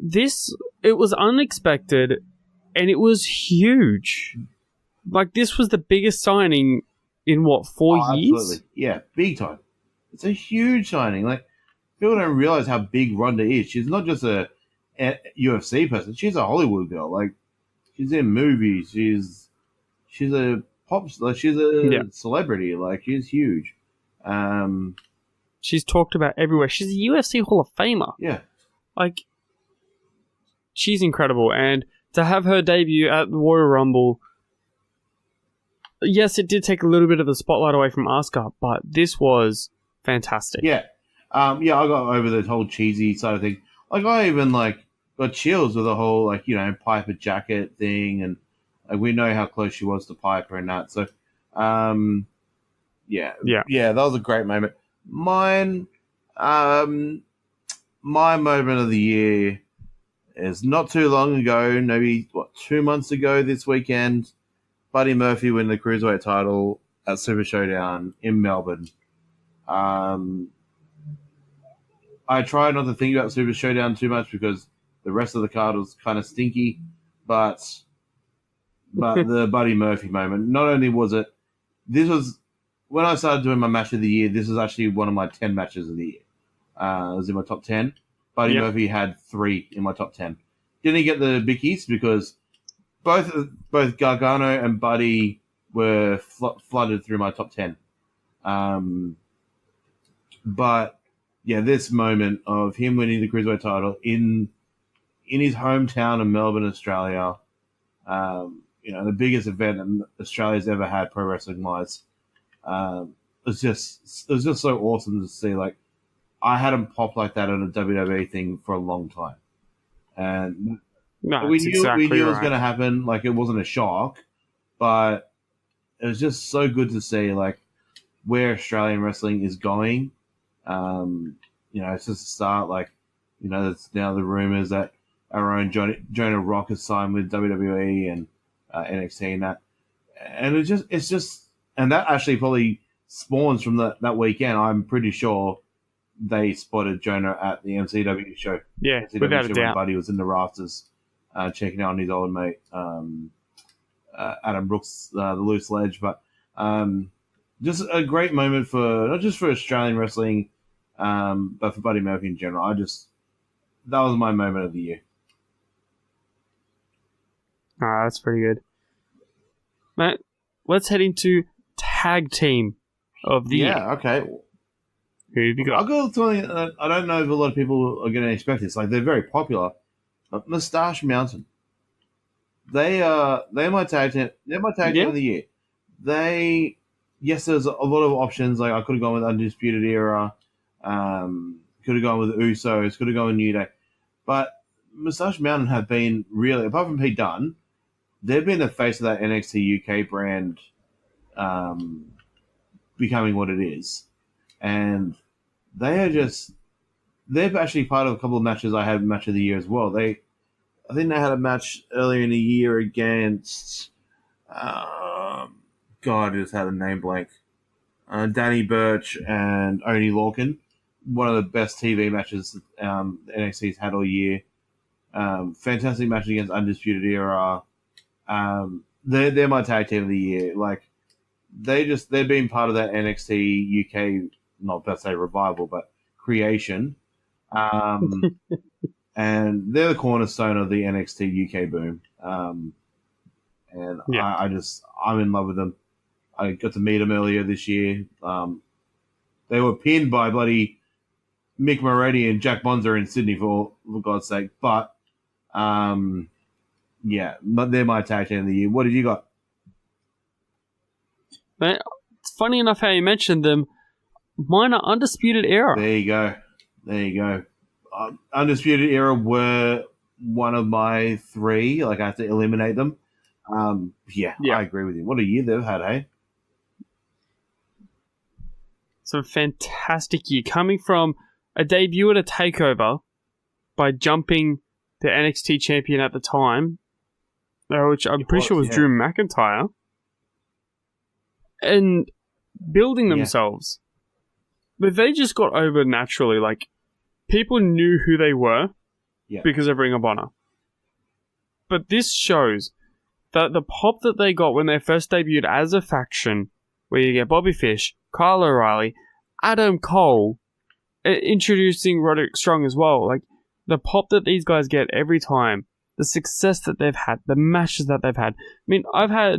it was unexpected and it was huge. Like, this was the biggest signing in, 4 years? Absolutely. Yeah, big time. It's a huge signing. Like, people don't realize how big Ronda is. She's not just a UFC person. She's a Hollywood girl. Like, she's in movies. She's a pop star. She's a celebrity. Like, she's huge. She's talked about everywhere. She's a UFC Hall of Famer. Yeah. Like, she's incredible. And to have her debut at the Royal Rumble, yes, it did take a little bit of the spotlight away from Asuka, but this was fantastic. Yeah. I got over the whole cheesy side of things. Like, I even, got chills with the whole, Piper jacket thing, and, we know how close she was to Piper and that. So, yeah, that was a great moment. Mine, my moment of the year is not too long ago, maybe, 2 months ago this weekend, Buddy Murphy winning the Cruiserweight title at Super Showdown in Melbourne. I try not to think about Super Showdown too much because the rest of the card was kind of stinky, but the Buddy Murphy moment, not only was it, this was, when I started doing my match of the year, this was actually one of my 10 matches of the year. It was in my top 10. Buddy Murphy had 3 in my top 10. Didn't get the bickies because both Gargano and Buddy were flooded through my top 10. But yeah, this moment of him winning the Cruiserweight title in his hometown of Melbourne, Australia, the biggest event Australia's ever had pro wrestling wise. It was just so awesome to see. Like, I hadn't popped like that on a WWE thing for a long time, and we knew it was going to happen. Like, it wasn't a shock, but it was just so good to see, like, where Australian wrestling is going. It's just a start. Like, there's now the rumors that our own Jonah Rock has signed with WWE and NXT and that, and it's just, and that actually probably spawns from that weekend. I'm pretty sure they spotted Jonah at the MCW show. Yeah, MCW without a show doubt. when Buddy was in the rafters, checking out on his old mate Adam Brooks, the loose ledge. But just a great moment for not just for Australian wrestling, but for Buddy Murphy in general. That was my moment of the year. That's pretty good. Matt, let's head into tag team of the year. Yeah, okay. Who have you got? I'll go with something I don't know if a lot of people are going to expect this. Like, they're very popular, but Moustache Mountain. They're my tag team. They're my tag team of the year. There's a lot of options. Like, I could have gone with Undisputed Era. Could have gone with Usos. Could have gone with New Day. But Moustache Mountain have been really, apart from Pete Dunne, they've been the face of that NXT UK brand becoming what it is. And they're actually part of a couple of matches I had match of the year as well. I think they had a match earlier in the year against, God, I just had a name blank. Danny Burch and Oney Lorcan. One of the best TV matches NXT's had all year. Fantastic match against Undisputed Era. They're my tag team of the year. Like, they've been part of that NXT UK, not per se revival, but creation. And they're the cornerstone of the NXT UK boom. I'm in love with them. I got to meet them earlier this year. They were pinned by bloody Mick Moretti and Jack Bonza in Sydney, for God's sake. But, but they're my tag team of the year. What have you got? It's funny enough how you mentioned them. Mine are Undisputed Era. There you go. Undisputed Era were one of my three. Like, I have to eliminate them. I agree with you. What a year they've had, eh? It's a fantastic year. Coming from a debut at a takeover by jumping the NXT champion at the time, which I'm pretty sure was Drew McIntyre, and building themselves. But they just got over naturally. Like, people knew who they were because of Ring of Honor. But this shows that the pop that they got when they first debuted as a faction, where you get Bobby Fish, Kyle O'Reilly, Adam Cole, introducing Roderick Strong as well. Like, the pop that these guys get every time, the success that they've had, the matches that they've had. I mean, I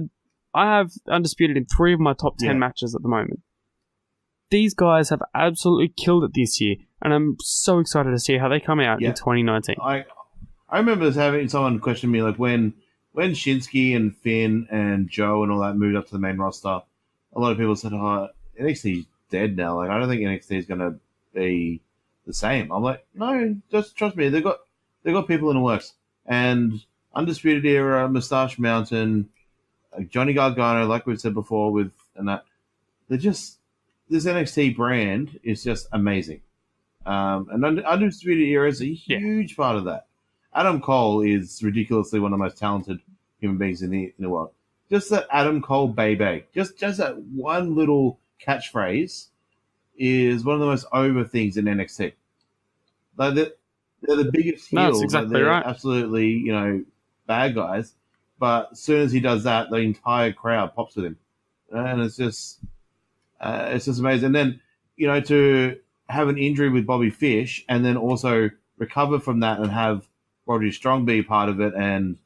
have Undisputed in 3 of my top 10 matches at the moment. These guys have absolutely killed it this year, and I'm so excited to see how they come out in 2019. I remember having someone question me, like, when Shinsuke and Finn and Joe and all that moved up to the main roster, a lot of people said, NXT's dead now. Like, I don't think NXT is going to be the same. I'm like, no, just trust me. They've got people in the works. And Undisputed Era, Mustache Mountain, Johnny Gargano, like we've said before, this NXT brand is just amazing. And Undisputed Era is a huge part of that. Adam Cole is ridiculously one of the most talented human beings in the world. Just that Adam Cole baby, just that one little catchphrase is one of the most over things in NXT. Like, they're the biggest heels. No, that's exactly right. Absolutely, bad guys. But as soon as he does that, the entire crowd pops with him, and it's just amazing. And then, to have an injury with Bobby Fish, and then also recover from that and have Roderick Strong be part of it, and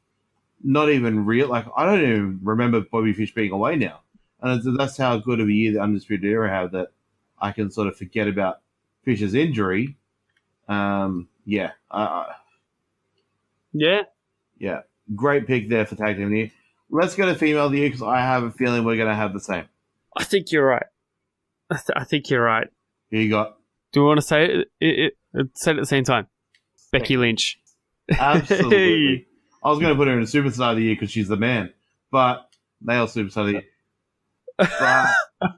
not even real. Like, I don't even remember Bobby Fish being away now, and that's how good of a year the Undisputed Era have, that I can sort of forget about Fish's injury. Great pick there for tag team of the year. Let's go to female of the year, because I have a feeling we're going to have the same. I think you're right. I think you're right. Who you got? Do you want to say it? Say it at the same time. Becky Lynch. Absolutely. I was going to put her in a superstar of the year because she's the man, but male superstar of the year.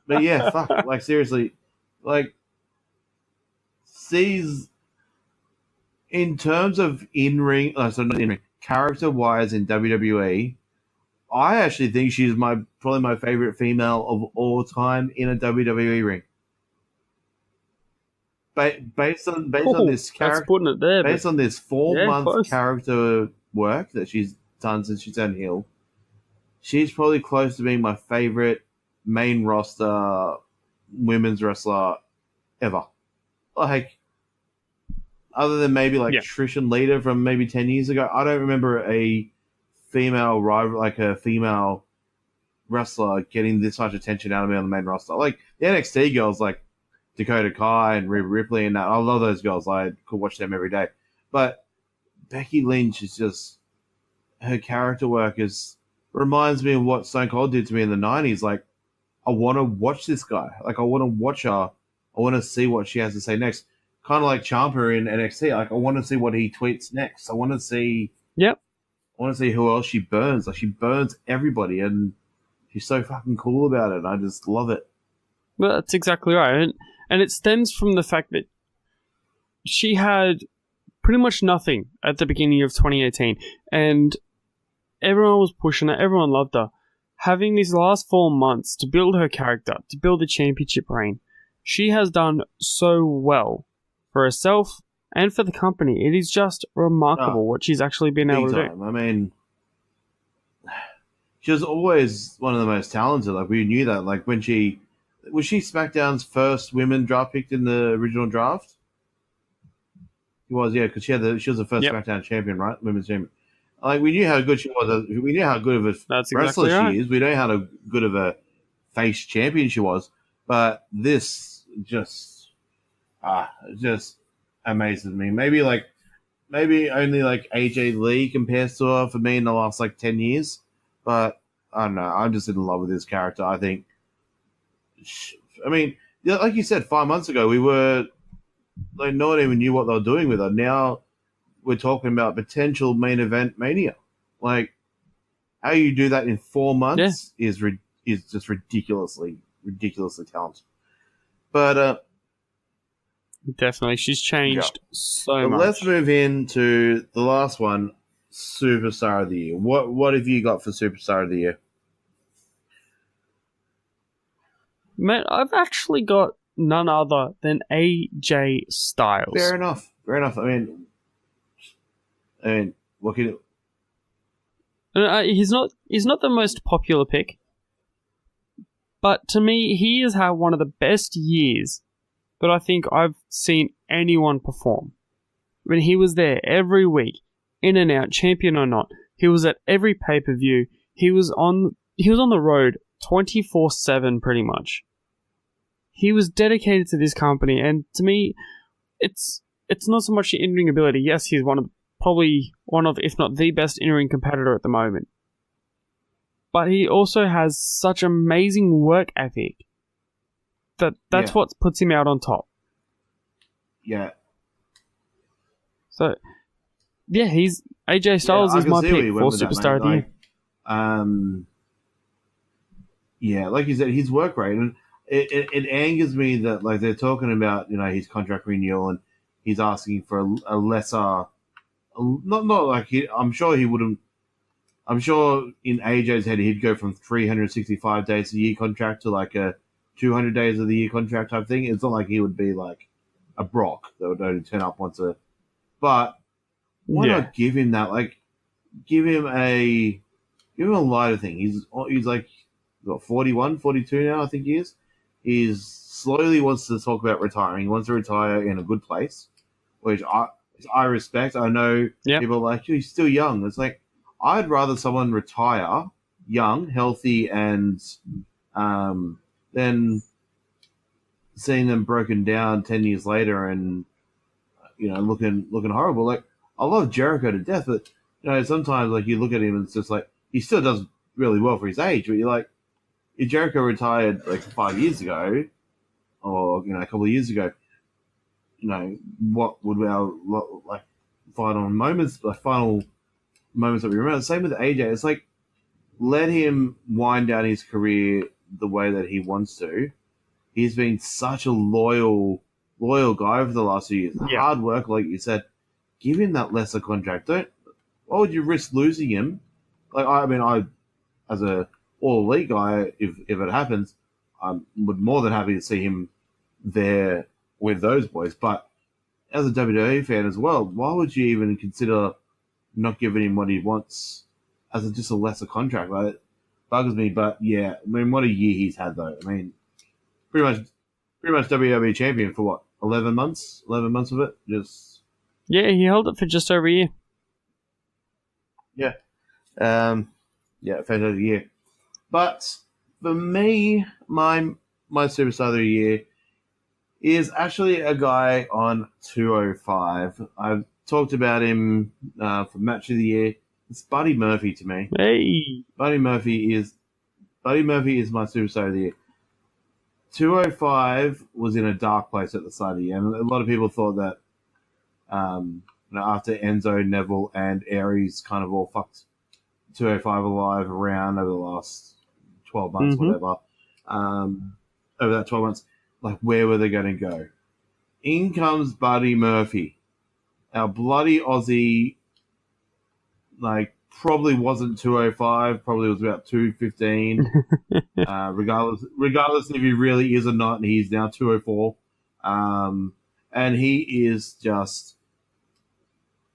But yeah, fuck. Like, seriously, like, in terms of in-ring, not in-ring, character-wise in WWE, I actually think she's probably my favorite female of all time in a WWE ring. Based on this character, putting it there, based on this 4-month character work that she's done since she's turned heel, she's probably close to being my favorite main roster women's wrestler ever. Like, other than maybe Trish and Lita from maybe 10 years ago, I don't remember a female rival, like a female wrestler, getting this much attention out of me on the main roster. Like, the NXT girls, like Dakota Kai and Rhea Ripley, and that, I love those girls. I could watch them every day. But Becky Lynch is just, her character work reminds me of what Stone Cold did to me in the 90s. Like, I want to watch this guy. Like, I want to watch her. I want to see what she has to say next. Kind of like Ciampa in NXT. Like, I want to see what he tweets next. I want to see. Yep. I want to see who else she burns. Like, she burns everybody, and she's so fucking cool about it. I just love it. Well, that's exactly right. And it stems from the fact that she had pretty much nothing at the beginning of 2018. And everyone was pushing her. Everyone loved her. Having these last 4 months to build her character, to build a championship reign, she has done so well for herself and for the company. It is just remarkable what she's actually been able to do. I mean, she was always one of the most talented. Like, we knew that. Like, when she SmackDown's first women draft picked in the original draft? She was, yeah, because she was the first SmackDown champion, right? Women's champion. Like, we knew how good she was. We knew how good of a wrestler she is. We know how good of a face champion she was. But this just amazes me. Maybe only like AJ Lee compares to her for me in the last 10 years. But I don't know. I'm just in love with this character. I think. I mean, like you said, 5 months ago we were no one even knew what they were doing with her. Now we're talking about potential main event Mania. Like, how you do that in 4 months is just ridiculously talented. But definitely, she's changed so much. Let's move into the last one, Superstar of the Year. What have you got for Superstar of the Year? Man, I've actually got none other than AJ Styles. Fair enough. I mean, what can you... He's not the most popular pick, but to me, he has had one of the best years that I think I've seen anyone perform. When he was there every week, in and out, champion or not, he was at every pay-per-view. He was on the road 24/7 pretty much. He was dedicated to this company, and to me, it's not so much the in-ring ability. Yes, he's probably one of, if not the best in-ring competitor at the moment. But he also has such amazing work ethic that's what puts him out on top. Yeah. So, yeah, AJ Styles is my pick for Superstar of the Year. Yeah, like you said, his work rate, and it angers me that they're talking about his contract renewal, and he's asking for a lesser. Not like I'm sure he wouldn't. I'm sure in AJ's head he'd go from 365 days a year contract to a 200 days of the year contract type thing. It's not like he would be like a Brock that would only turn up once a. But why not give him that? Give him a lighter thing. He's like 41, 42 now. I think he is. He's slowly wants to talk about retiring. He wants to retire in a good place, which I respect. I know people are like, he's still young. It's like, I'd rather someone retire young, healthy, and than seeing them broken down 10 years later and looking horrible. Like, I love Jericho to death, but sometimes you look at him and it's just he still does really well for his age. But you're like, if Jericho retired 5 years ago, or a couple of years ago, what would our final moments that we remember? Same with AJ. It's let him wind down his career the way that he wants to. He's been such a loyal guy over the last few years. Hard work, like you said. Give him that lesser contract. Why would you risk losing him? I as a all elite guy, if it happens, I would more than happy to see him there with those boys. But as a WWE fan as well, why would you even consider not giving him what he wants as just a lesser contract? It bugs me. But yeah, I mean, what a year he's had though. I mean, pretty much WWE champion for what, 11 months? 11 months of it? He held it for just over a year. Yeah. Fantastic year. But for me, my Superstar of the Year is actually a guy on 205. I've talked about him for Match of the Year. It's Buddy Murphy to me. Hey, Buddy Murphy is my Superstar of the Year. 205 was in a dark place at the start of the year, and a lot of people thought that after Enzo, Neville, and Aries kind of all fucked 205 alive around over the last 12 months, whatever. over that 12 months, like where were they going to go? In comes Buddy Murphy, our bloody Aussie. Like probably wasn't 205, probably was about 215. Regardless if he really is or not, he's now 204. And he is just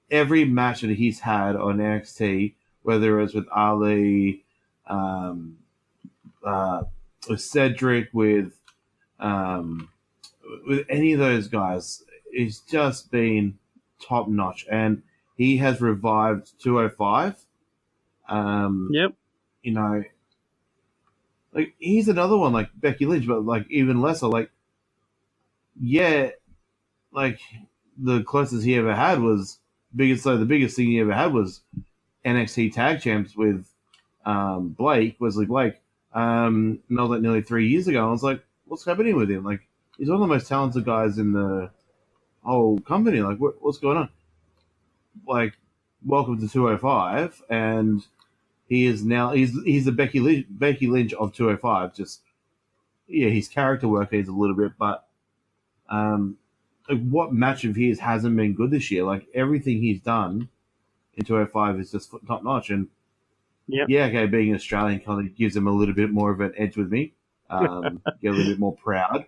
every match that he's had on NXT, whether it's with Ali, with Cedric, with any of those guys, it's just been top notch. And he has revived 205. Yep. You know, like he's another one like Becky Lynch, but like even lesser. Like, yeah, like the closest he ever had was the biggest thing he ever had was NXT Tag Champs with Wesley Blake. And that was like nearly 3 years ago. I was like, what's happening with him? Like, he's one of the most talented guys in the whole company. Like, what's going on? Like, welcome to 205, and he is now he's the Becky Lynch of 205. Just his character work needs a little bit, but like what match of his hasn't been good this year? Like everything he's done in 205 is just top notch, and okay, being an Australian kind of gives him a little bit more of an edge with me. Get a little bit more proud.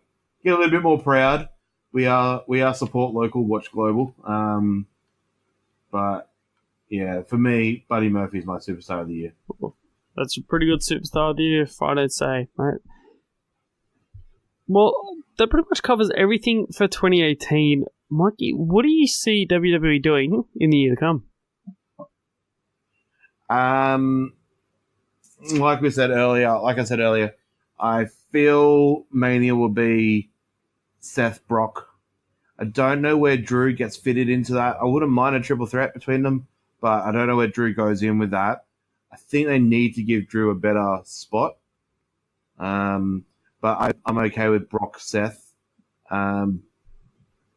We are support local, watch global. But yeah, for me, Buddy Murphy is my superstar of the year. That's a pretty good superstar of the year, if I don't say, right? Well, that pretty much covers everything for 2018. Mikey, what do you see WWE doing in the year to come? Like I said earlier, I feel Mania will be Seth Brock. I don't know where Drew gets fitted into that. I wouldn't mind a triple threat between them, but I don't know where Drew goes in with that. I think they need to give Drew a better spot. But I'm okay with Brock Seth.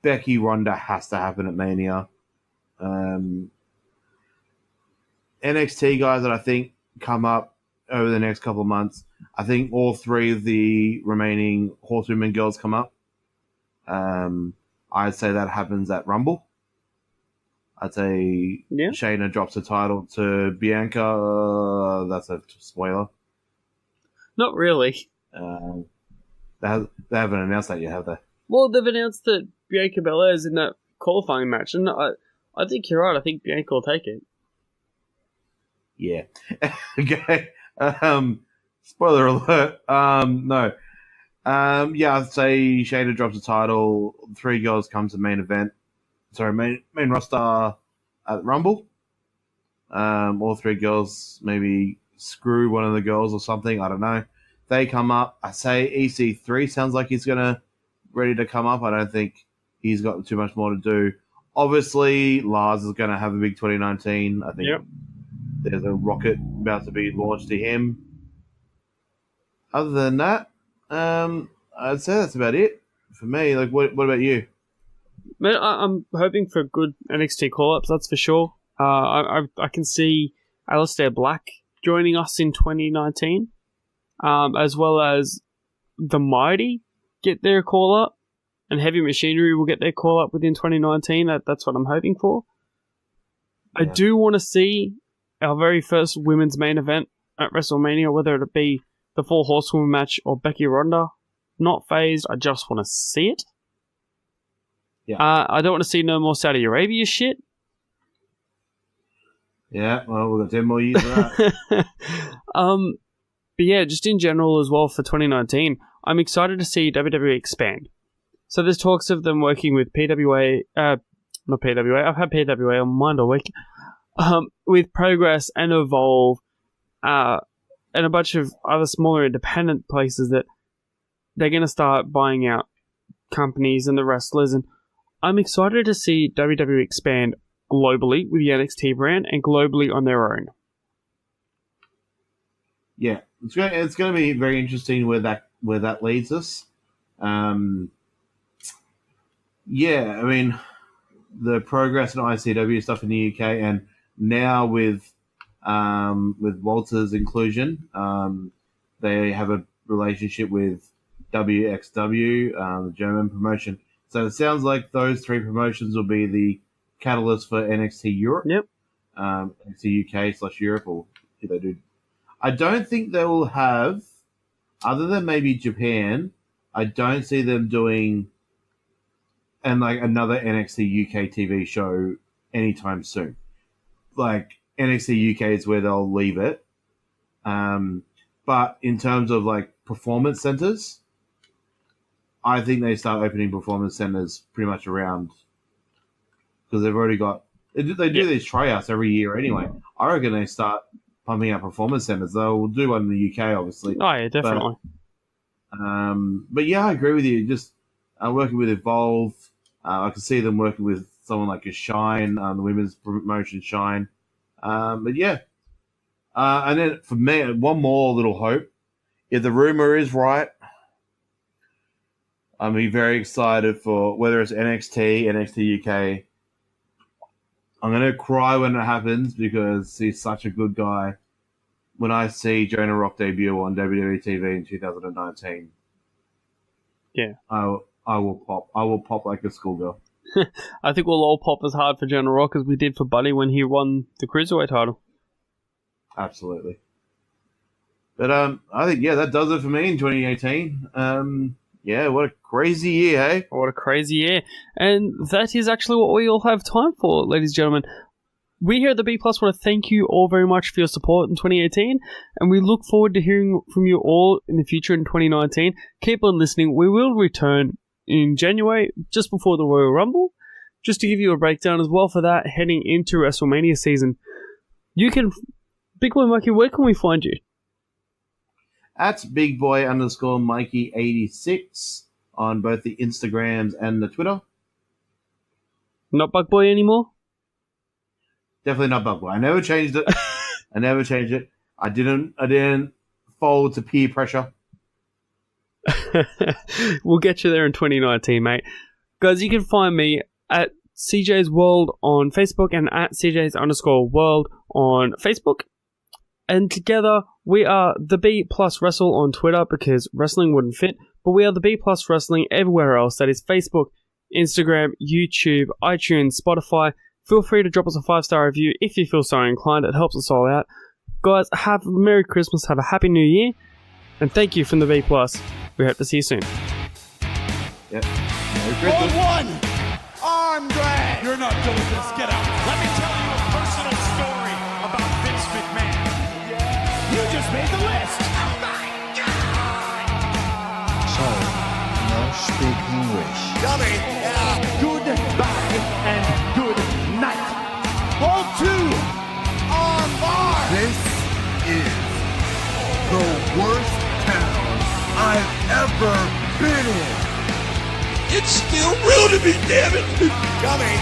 Becky Ronda has to happen at Mania. NXT guys that I think come up over the next couple of months. I think all three of the remaining Horsewomen girls come up. I'd say that happens at Rumble. I'd say Shayna drops the title to Bianca. That's a spoiler. Not really. They haven't announced that yet, have they? Well, they've announced that Bianca Belair is in that qualifying match, and I think you're right. I think Bianca will take it. Yeah. Okay. Spoiler alert. No. I'd say Shayna drops the title. 3 girls come to main event. Sorry, main roster at Rumble. All 3 girls maybe screw one of the girls or something. I don't know. They come up. I say EC3 sounds like he's ready to come up. I don't think he's got too much more to do. Obviously, Lars is going to have a big 2019. I think there's a rocket about to be launched to him. Other than that, I'd say that's about it for me. Like, what about you? Man, I'm hoping for good NXT call-ups, that's for sure. I can see Aleister Black joining us in 2019, as well as the Mighty get their call-up, and Heavy Machinery will get their call-up within 2019. That's what I'm hoping for. Yeah. I do want to see our very first women's main event at WrestleMania, whether it be the 4 Horsewomen match or Becky Ronda. Not phased, I just want to see it. Yeah. I don't want to see no more Saudi Arabia shit. Yeah, well, we've got 10 more years of that. But yeah, just in general as well for 2019, I'm excited to see WWE expand. So there's talks of them working with PWA, not PWA, I've had PWA on my mind all week, with Progress and Evolve, and a bunch of other smaller independent places that they're going to start buying out companies and the wrestlers, and I'm excited to see WWE expand globally with the NXT brand and globally on their own. Yeah, it's going to be very interesting where that leads us. Yeah, I mean, the Progress and ICW stuff in the UK, and now with Walter's inclusion, they have a relationship with WXW, the German promotion. So it sounds like those three promotions will be the catalyst for NXT Europe. Yep. NXT UK/Europe, or if they do. I don't think they will have, other than maybe Japan, I don't see them doing another NXT UK TV show anytime soon. Like, NXT UK is where they'll leave it. But in terms of performance centers, I think they start opening performance centers pretty much around, because they've already got, they do these tryouts every year anyway. I reckon they start pumping out performance centers. They'll do one in the UK, obviously. Oh yeah, definitely. But yeah, I agree with you. Just working with Evolve, I can see them working with someone like a Shine, the women's promotion Shine. But yeah. And then for me, one more little hope. If the rumor is right, I'm very excited for whether it's NXT, NXT UK. I'm going to cry when it happens because he's such a good guy. When I see Jonah Rock debut on WWE TV in 2019, yeah, I will pop. I will pop like a schoolgirl. I think we'll all pop as hard for Jonah Rock as we did for Buddy when he won the Cruiserweight title. Absolutely. But I think, that does it for me in 2018. Yeah, what a crazy year, hey? What a crazy year. And that is actually what we all have time for, ladies and gentlemen. We here at the B Plus want to thank you all very much for your support in 2018, and we look forward to hearing from you all in the future in 2019. Keep on listening. We will return in January, just before the Royal Rumble, just to give you a breakdown as well for that, heading into WrestleMania season. You can... Big Boy Mikey, where can we find you? At BigBoy_Mikey86 on both the Instagrams and the Twitter. Not Bug Boy anymore? Definitely not Bug Boy. I never changed it. I didn't fold to peer pressure. We'll get you there in 2019, mate. Guys, you can find me at CJ's World on Facebook and at CJ's_World on Facebook. And together, we are the B Plus Wrestle on Twitter because wrestling wouldn't fit. But we are the B Plus Wrestling everywhere else. That is Facebook, Instagram, YouTube, iTunes, Spotify. Feel free to drop us a 5-star review if you feel so inclined. It helps us all out. Guys, have a Merry Christmas. Have a Happy New Year. And thank you from the B Plus. We hope to see you soon. Yep. Round one, arm drag. You're not doing this. Get out. Let me tell you a personal story about Vince McMahon. You just made the list. Oh my God. So, no speak English. Dummy. Goodbye and good night. Hold two. Arm bar. This is the worst town I've ever been in. It's still real to me, damn it. Dummy.